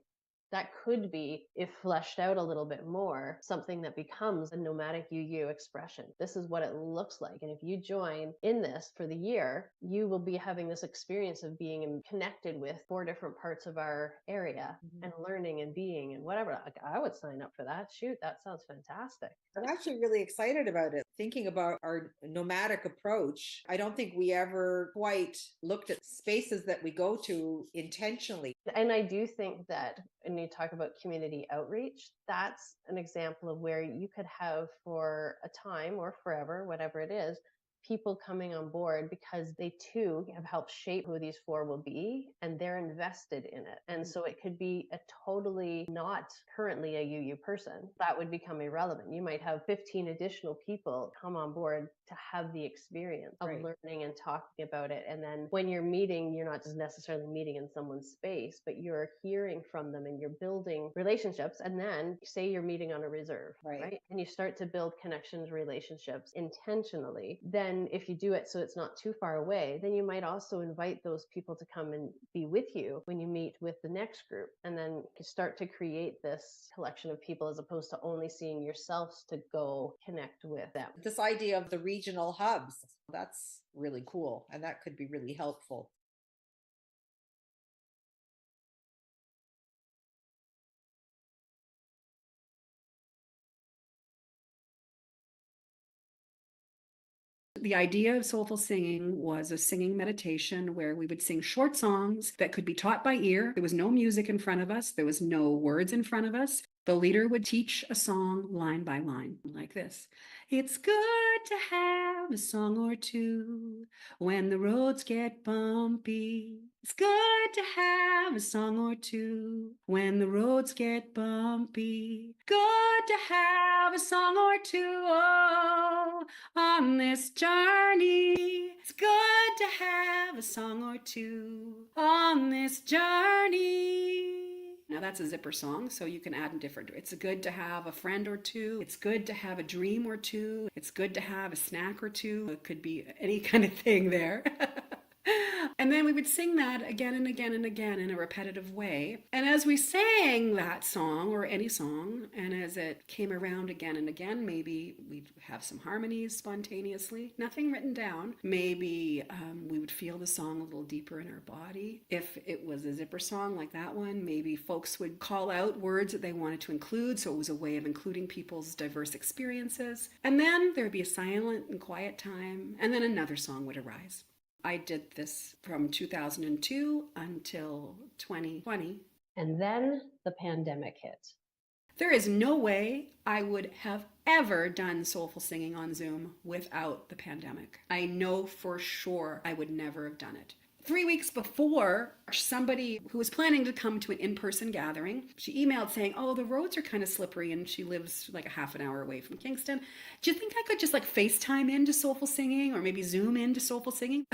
That could be, if fleshed out a little bit more, something that becomes a nomadic UU expression. This is what it looks like. And if you join in this for the year, you will be having this experience of being connected with 4 different parts of our area and learning and being and whatever. Like, I would sign up for that. Shoot, that sounds fantastic. I'm actually really excited about it. Thinking about our nomadic approach, I don't think we ever quite looked at spaces that we go to intentionally. And I do think that when you talk about community outreach, that's an example of where you could have for a time or forever, whatever it is, people coming on board because they too have helped shape who these 4 will be and they're invested in it. And so it could be a totally not currently a UU person. That would become irrelevant. You might have 15 additional people come on board to have the experience of learning and talking about it. And then when you're meeting, you're not just necessarily meeting in someone's space, but you're hearing from them and you're building relationships. And then say you're meeting on a reserve, right? And you start to build connections, relationships intentionally. Then if you do it so it's not too far away, then you might also invite those people to come and be with you when you meet with the next group. And then you start to create this collection of people as opposed to only seeing yourselves to go connect with them. This idea of the regional hubs, that's really cool. And that could be really helpful. The idea of soulful singing was a singing meditation where we would sing short songs that could be taught by ear. There was no music in front of us. There was no words in front of us. The leader would teach a song line by line like this. It's good to have a song or two when the roads get bumpy. It's good to have a song or two when the roads get bumpy. Good to have a song or two, oh, on this journey. It's good to have a song or two on this journey. Now that's a zipper song, so you can add in different. It's good to have a friend or two. It's good to have a dream or two. It's good to have a snack or two. It could be any kind of thing there. And then we would sing that again and again and again in a repetitive way. And as we sang that song or any song, and as it came around again and again, maybe we'd have some harmonies spontaneously, nothing written down. Maybe we would feel the song a little deeper in our body. If it was a zipper song like that one, maybe folks would call out words that they wanted to include. So it was a way of including people's diverse experiences. And then there would be a silent and quiet time, and then another song would arise. I did this from 2002 until 2020. And then the pandemic hit. There is no way I would have ever done soulful singing on Zoom without the pandemic. I know for sure I would never have done it. 3 weeks before, somebody who was planning to come to an in-person gathering, she emailed saying, oh, the roads are kind of slippery, and she lives like a half an hour away from Kingston. Do you think I could just like FaceTime into soulful singing or maybe Zoom into soulful singing?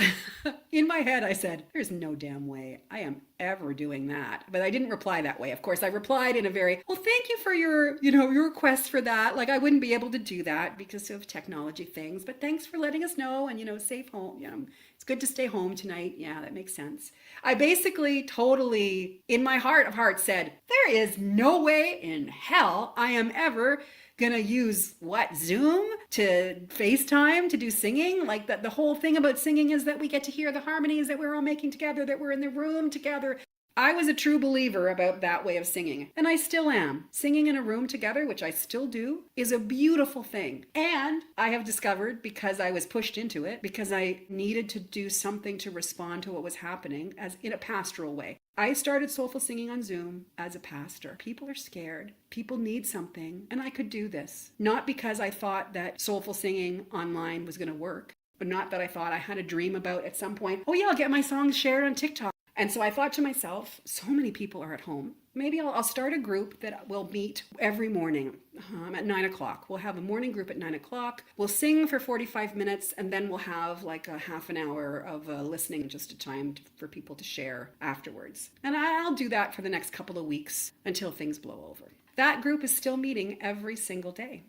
In my head, I said, there's no damn way I am ever doing that. But I didn't reply that way. Of course, I replied in a very, well, thank you for your request for that. Like I wouldn't be able to do that because of technology things, but thanks for letting us know and, safe home. It's good to stay home tonight. Yeah, that makes sense. I basically totally, in my heart of hearts, said, there is no way in hell I am ever gonna use Zoom to FaceTime to do singing. Like the whole thing about singing is that we get to hear the harmonies that we're all making together, that we're in the room together. I was a true believer about that way of singing, and I still am. Singing in a room together, which I still do, is a beautiful thing. And I have discovered, because I was pushed into it, because I needed to do something to respond to what was happening as in a pastoral way. I started soulful singing on Zoom as a pastor. People are scared. People need something, and I could do this. Not because I thought that soulful singing online was going to work, but not that I thought I had a dream about at some point, oh yeah, I'll get my songs shared on TikTok. And so I thought to myself, so many people are at home. Maybe I'll start a group that will meet every morning at 9 o'clock. We'll have a morning group at 9 o'clock. We'll sing for 45 minutes, and then we'll have like a half an hour of listening, just a time for people to share afterwards. And I'll do that for the next couple of weeks until things blow over. That group is still meeting every single day.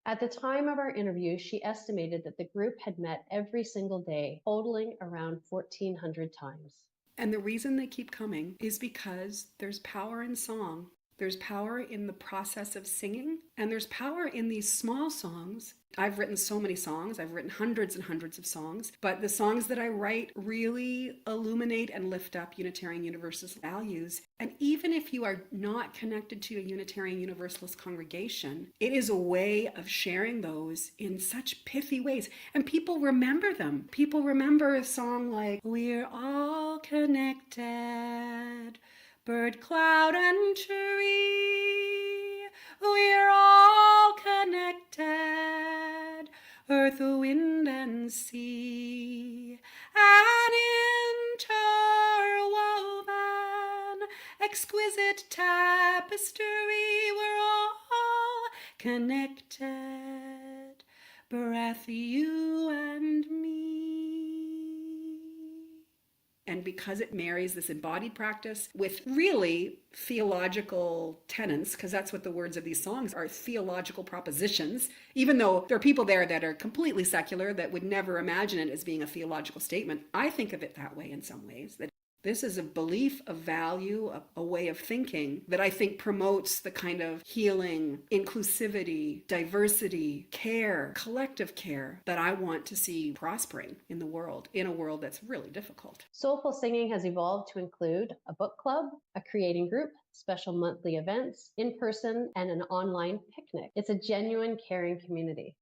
At the time of our interview, she estimated that the group had met every single day, totaling around 1,400 times. And the reason they keep coming is because there's power in song. There's power in the process of singing, and there's power in these small songs. I've written so many songs. I've written hundreds and hundreds of songs, but the songs that I write really illuminate and lift up Unitarian Universalist values. And even if you are not connected to a Unitarian Universalist congregation, it is a way of sharing those in such pithy ways. And people remember them. People remember a song like, "We're all connected, bird, cloud, and tree. We're all connected, earth, wind, and sea. An interwoven, exquisite tapestry. We're all connected, breath, you and me." And because it marries this embodied practice with really theological tenets, because that's what the words of these songs are, theological propositions, even though there are people there that are completely secular that would never imagine it as being a theological statement. I think of it that way in some ways, that this is a belief, a value, a way of thinking that I think promotes the kind of healing, inclusivity, diversity, care, collective care that I want to see prospering in the world, in a world that's really difficult. Soulful singing has evolved to include a book club, a creating group, special monthly events, in person, and an online picnic. It's a genuine, caring community.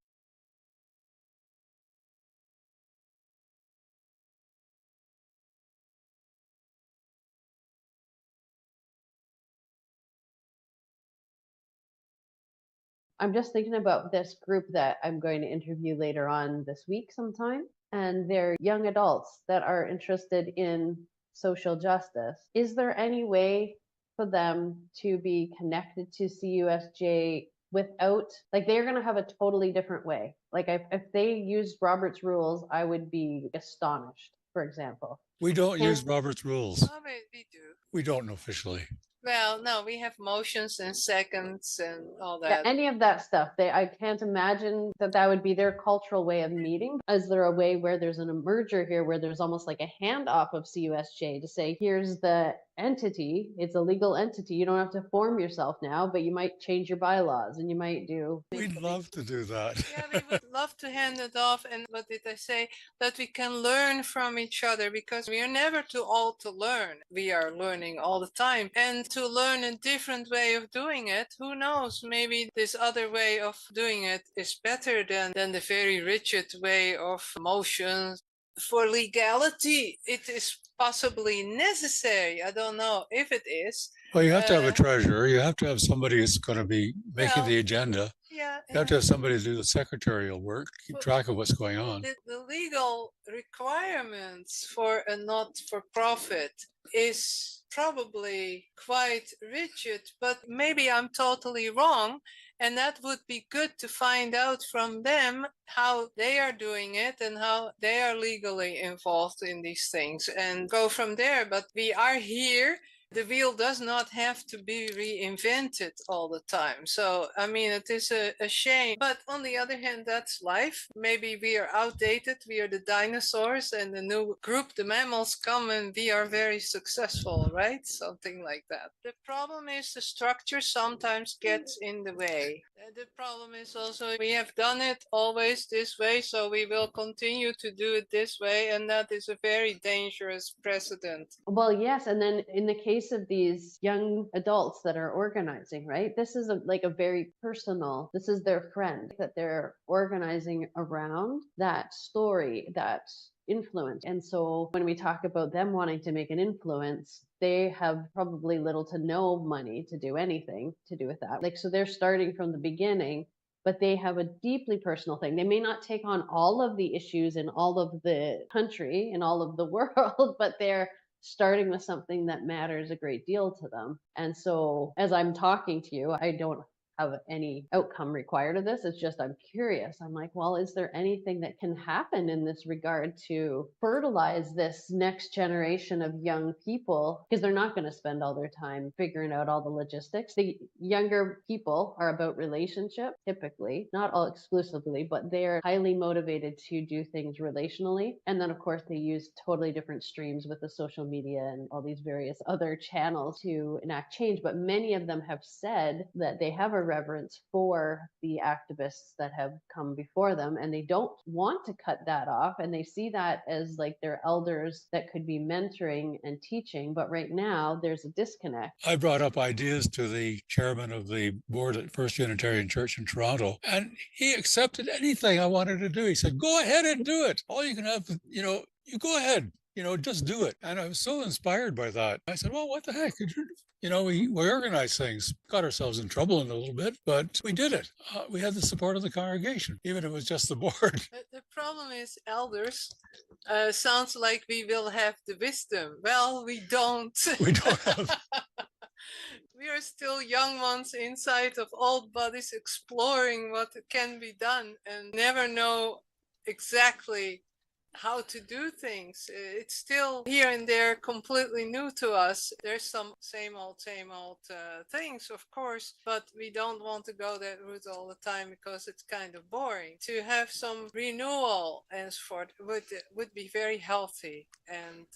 I'm just thinking about this group that I'm going to interview later on this week sometime, and they're young adults that are interested in social justice. Is there any way for them to be connected to CUSJ without, like, they're going to have a totally different way? Like, if they used Robert's rules, I would be astonished, for example. We don't use Robert's rules. Oh, we do. We don't officially. Well, no, we have motions and seconds and all Yeah, that. any of that stuff. I can't imagine that would be their cultural way of meeting. Is there a way where there's a merger here where there's almost like a handoff of CUSJ to say, here's the entity, it's a legal entity, you don't have to form yourself now, but you might change your bylaws and you might do. We'd love to do that. Yeah, we would love to hand it off. And what did I say? That we can learn from each other, because we are never too old to learn. We are learning all the time. And to learn a different way of doing it, who knows? Maybe this other way of doing it is better than the very rigid way of motions. For legality, it is possibly necessary. I don't know if it is. Well, you have to have a treasurer. You have to have somebody who's going to be making the agenda. Yeah. You have to have somebody to do the secretarial work, keep track of what's going on. The legal requirements for a not-for-profit is probably quite rigid, but maybe I'm totally wrong. And that would be good to find out from them how they are doing it and how they are legally involved in these things and go from there. But we are here. The wheel does not have to be reinvented all the time. So, I mean, it is a shame. But on the other hand, that's life. Maybe we are outdated. We are the dinosaurs, and the new group, the mammals, come and we are very successful, right? Something like that. The problem is the structure sometimes gets in the way. The problem is also we have done it always this way, so we will continue to do it this way, and that is a very dangerous precedent. Well, yes, and then in the case of these young adults that are organizing, right? This is like a very personal, this is their friend that they're organizing around, that story, that influence. And so when we talk about them wanting to make an influence, they have probably little to no money to do anything to do with that. Like, so they're starting from the beginning, but they have a deeply personal thing. They may not take on all of the issues in all of the country, in all of the world, but they're starting with something that matters a great deal to them. And so as I'm talking to you, I don't have any outcome required of this. It's just, I'm curious. I'm like, well, is there anything that can happen in this regard to fertilize this next generation of young people? Because they're not going to spend all their time figuring out all the logistics. The younger people are about relationship, typically, not all exclusively, but they're highly motivated to do things relationally. And then, of course, they use totally different streams with the social media and all these various other channels to enact change. But many of them have said that they have a reverence for the activists that have come before them, and they don't want to cut that off. And they see that as like their elders that could be mentoring and teaching. But right now, there's a disconnect. I brought up ideas to the chairman of the board at First Unitarian Church in Toronto, and he accepted anything I wanted to do. He said, go ahead and do it. All you can have, you go ahead, just do it. And I was so inspired by that. I said, well, what the heck? We organized things, got ourselves in trouble in a little bit, but we did it. We had the support of the congregation, even if it was just the board. The problem is elders. Sounds like we will have the wisdom. Well, we don't. We don't have. We are still young ones inside of old bodies exploring what can be done and never know exactly how to do things. It's still here and there completely new to us. There's some same old things, of course, but we don't want to go that route all the time because it's kind of boring. To have some renewal and so forth would be very healthy, and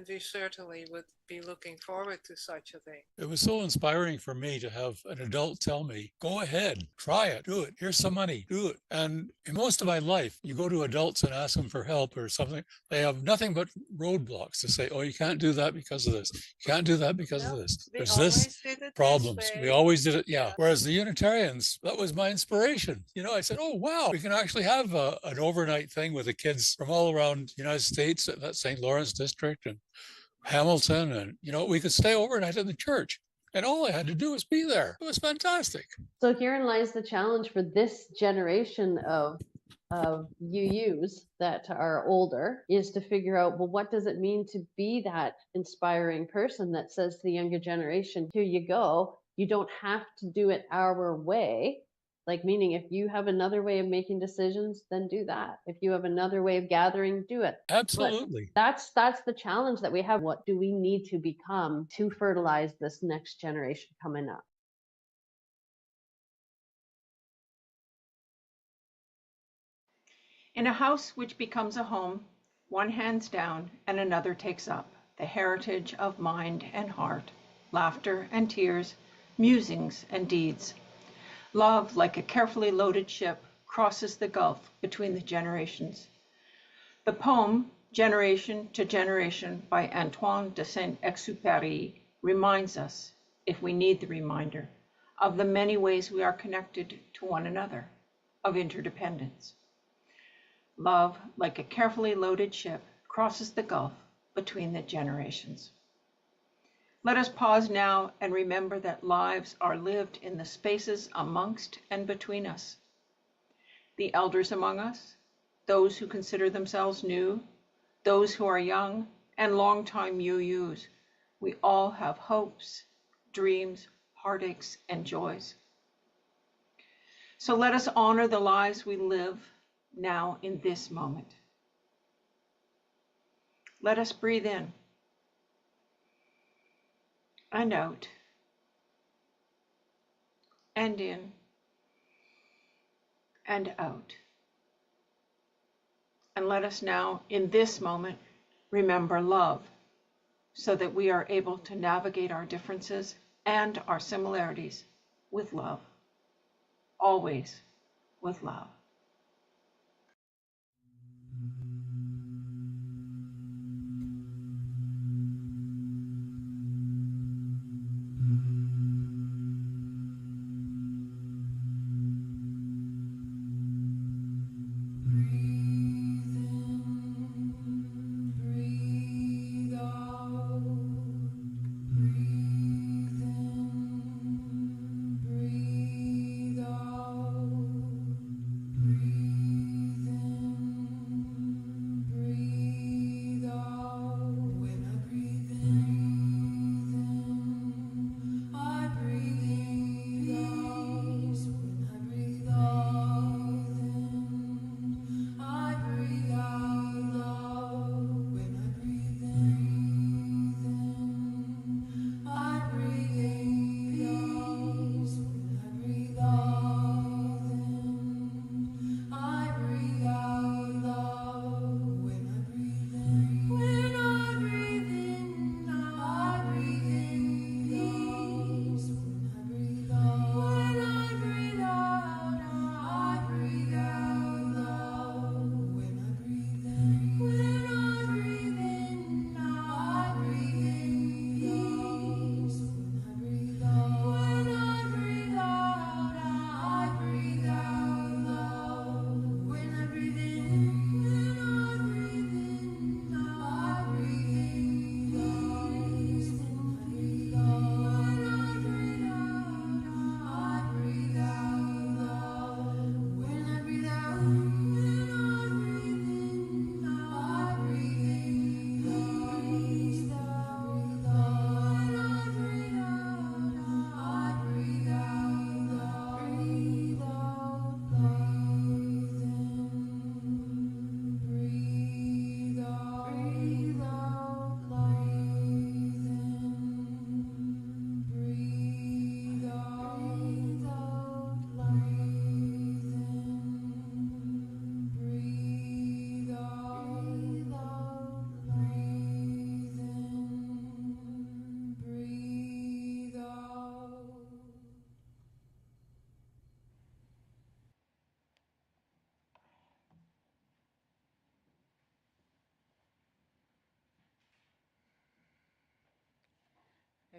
we certainly would be looking forward to such a thing. It was so inspiring for me to have an adult tell me, go ahead, try it, do it. Here's some money, do it. And in most of my life, you go to adults and ask them for help or something. They have nothing but roadblocks to say, oh, you can't do that because of this. You can't do that because of this. There's this problems. We always did it. Yeah. Whereas the Unitarians, that was my inspiration. I said, oh, wow, we can actually have an overnight thing with the kids from all around the United States, that St. Lawrence district and Hamilton, and we could stay overnight in the church, and all I had to do was be there. It was fantastic. So herein lies the challenge for this generation of UUs that are older, is to figure out, well, what does it mean to be that inspiring person that says to the younger generation, here you go, you don't have to do it our way. Like, meaning if you have another way of making decisions, then do that. If you have another way of gathering, do it. Absolutely. But that's the challenge that we have. What do we need to become to fertilize this next generation coming up? In a house which becomes a home, one hands down and another takes up the heritage of mind and heart, laughter and tears, musings and deeds. Love, like a carefully loaded ship, crosses the gulf between the generations. The poem, Generation to Generation by Antoine de Saint-Exupéry, reminds us, if we need the reminder, of the many ways we are connected to one another, of interdependence. Love, like a carefully loaded ship, crosses the gulf between the generations. Let us pause now and remember that lives are lived in the spaces amongst and between us. The elders among us, those who consider themselves new, those who are young, and longtime UUs, we all have hopes, dreams, heartaches, and joys. So let us honor the lives we live now in this moment. Let us breathe in and out, and in and out. And let us now, in this moment, remember love, so that we are able to navigate our differences and our similarities with love, always with love.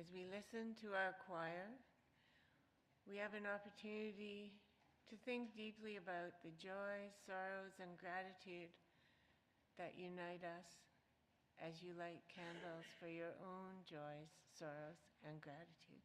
As we listen to our choir, we have an opportunity to think deeply about the joys, sorrows, and gratitude that unite us as you light candles for your own joys, sorrows, and gratitude.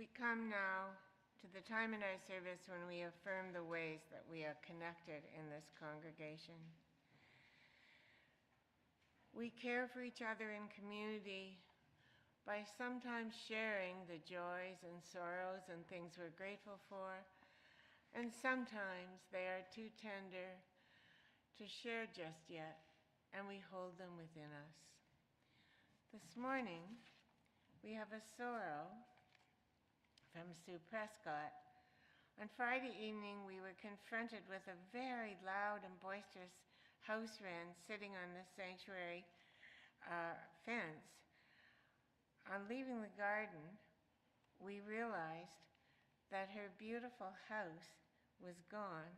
We come now to the time in our service when we affirm the ways that we are connected in this congregation. We care for each other in community by sometimes sharing the joys and sorrows and things we're grateful for, and sometimes they are too tender to share just yet, and we hold them within us. This morning, we have a sorrow from Sue Prescott On Friday evening, we were confronted with a very loud and boisterous house wren sitting on the sanctuary fence. On leaving the garden, we realized that her beautiful house was gone.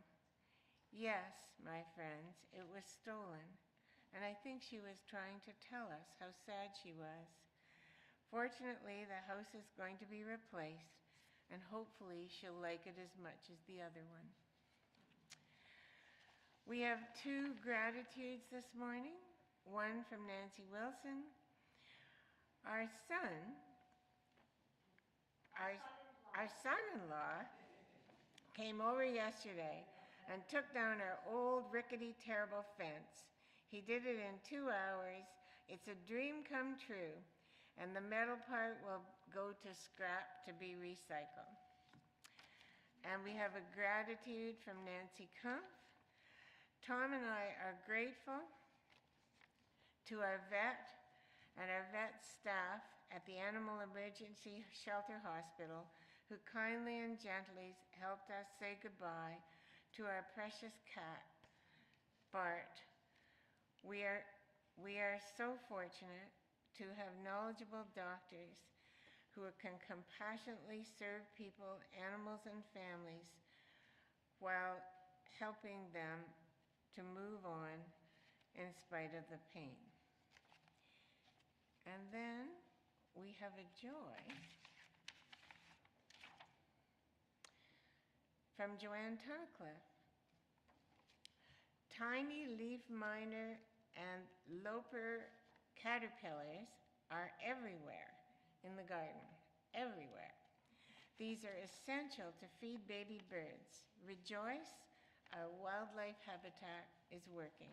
Yes, my friends, it was stolen, and I think she was trying to tell us how sad she was. Fortunately, the house is going to be replaced, and hopefully she'll like it as much as the other one. We have 2 gratitudes this morning, one from Nancy Wilson. Our son-in-law came over yesterday and took down our old rickety, terrible fence. He did it in 2 hours. It's a dream come true, and the metal part will go to scrap to be recycled. And we have a gratitude from Nancy Kumpf. Tom and I are grateful to our vet and our vet staff at the Animal Emergency Shelter Hospital who kindly and gently helped us say goodbye to our precious cat, Bart. We are so fortunate to have knowledgeable doctors who can compassionately serve people, animals, and families while helping them to move on in spite of the pain. And then we have a joy from Joanne Tunnicliffe. Tiny leaf miner and loper caterpillars are everywhere in the garden, everywhere. These are essential to feed baby birds. Rejoice, our wildlife habitat is working.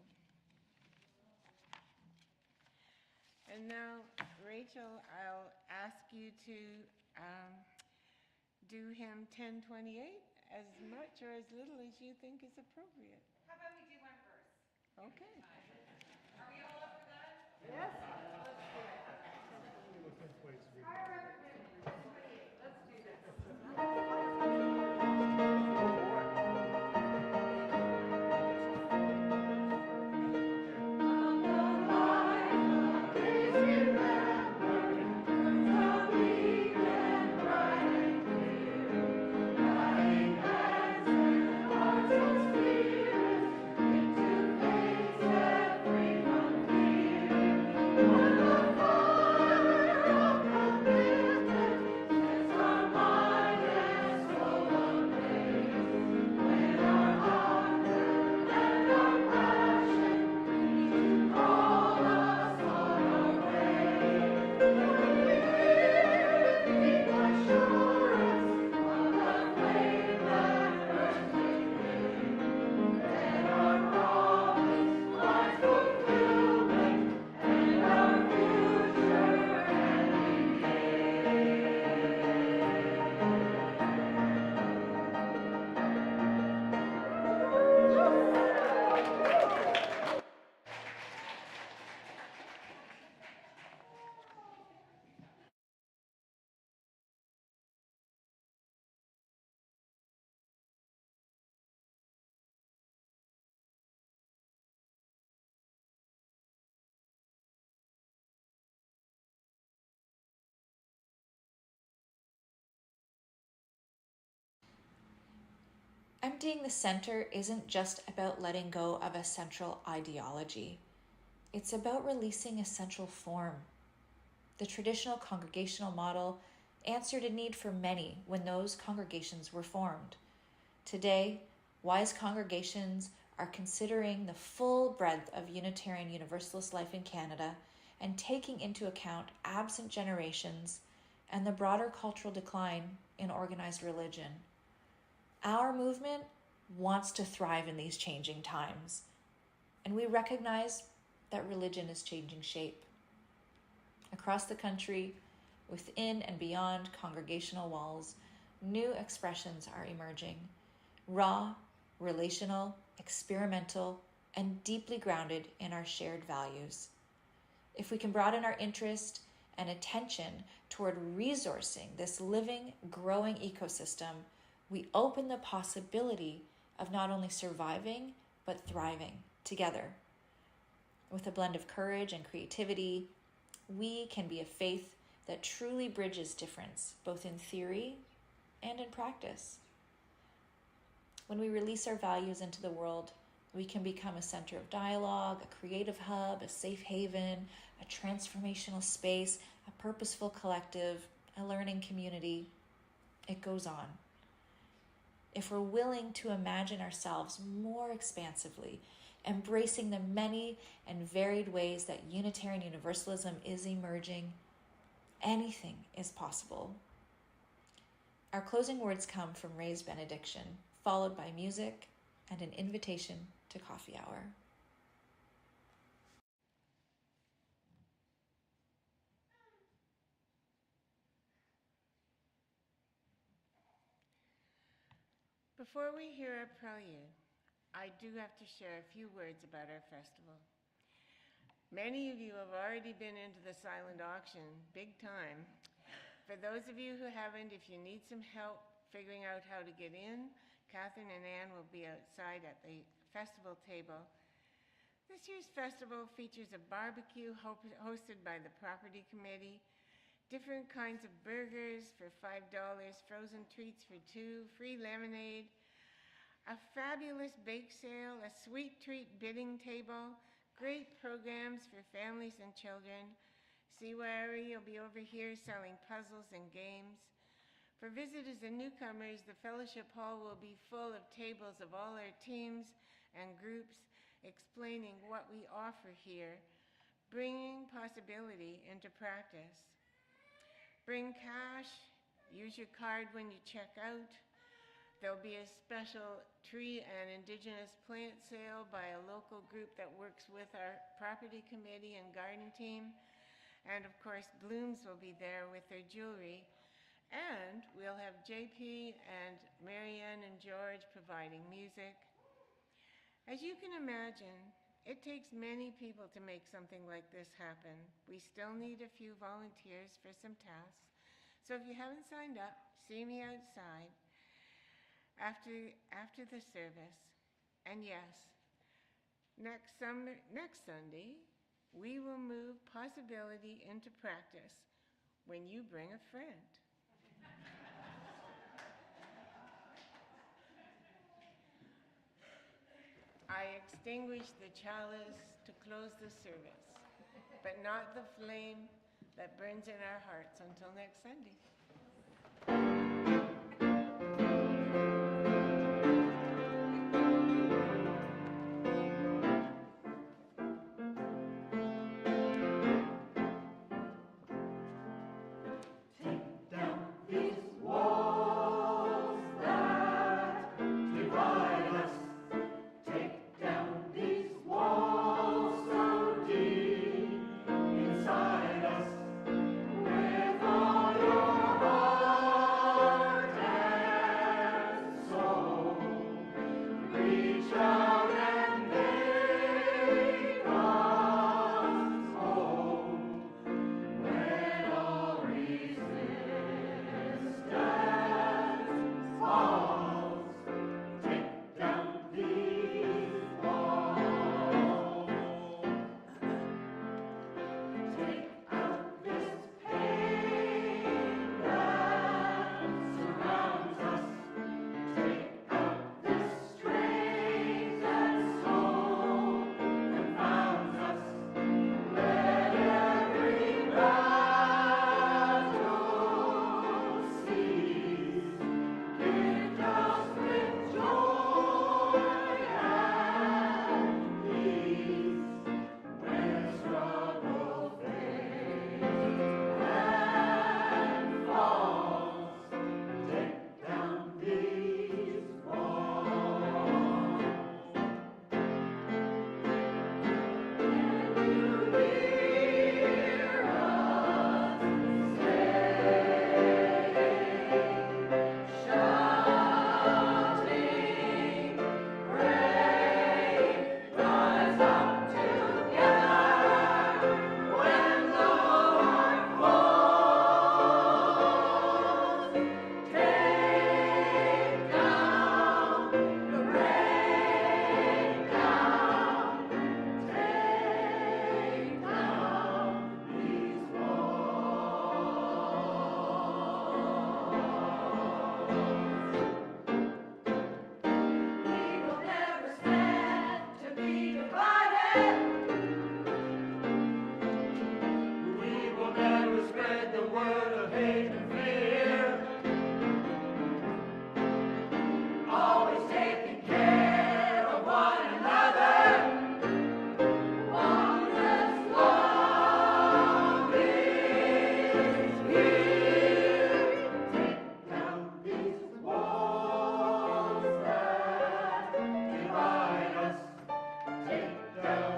And now, Rachel, I'll ask you to do hymn 1028 as much or as little as you think is appropriate. How about we do one verse? Okay. Are we all up for that? Yes. Let's do it. I recommend 1028. Let's do this. Emptying the center isn't just about letting go of a central ideology. It's about releasing a central form. The traditional congregational model answered a need for many when those congregations were formed. Today, wise congregations are considering the full breadth of Unitarian Universalist life in Canada and taking into account absent generations and the broader cultural decline in organized religion. Our movement wants to thrive in these changing times, and we recognize that religion is changing shape. Across the country, within and beyond congregational walls, new expressions are emerging, raw, relational, experimental, and deeply grounded in our shared values. If we can broaden our interest and attention toward resourcing this living, growing ecosystem, we open the possibility of not only surviving, but thriving together. With a blend of courage and creativity, we can be a faith that truly bridges difference, both in theory and in practice. When we release our values into the world, we can become a center of dialogue, a creative hub, a safe haven, a transformational space, a purposeful collective, a learning community. It goes on. If we're willing to imagine ourselves more expansively, embracing the many and varied ways that Unitarian Universalism is emerging, anything is possible. Our closing words come from Ray's benediction, followed by music and an invitation to coffee hour. Before we hear our prelude, I do have to share a few words about our festival. Many of you have already been into the silent auction, big time. For those of you who haven't, if you need some help figuring out how to get in, Catherine and Anne will be outside at the festival table. This year's festival features a barbecue hosted by the property committee, different kinds of burgers for $5, frozen treats for $2, free lemonade, a fabulous bake sale, a sweet treat bidding table, great programs for families and children. Siwari will be over here selling puzzles and games. For visitors and newcomers, the fellowship hall will be full of tables of all our teams and groups explaining what we offer here, bringing possibility into practice. Bring cash, use your card when you check out. There'll be a special tree and indigenous plant sale by a local group that works with our property committee and garden team. And of course, Blooms will be there with their jewelry. And we'll have JP and Marianne and George providing music. As you can imagine, it takes many people to make something like this happen. We still need a few volunteers for some tasks. So if you haven't signed up, see me outside after the service. And yes, next Sunday, we will move possibility into practice when you bring a friend. I extinguish the chalice to close the service, but not the flame that burns in our hearts until next Sunday. With all your Thank you.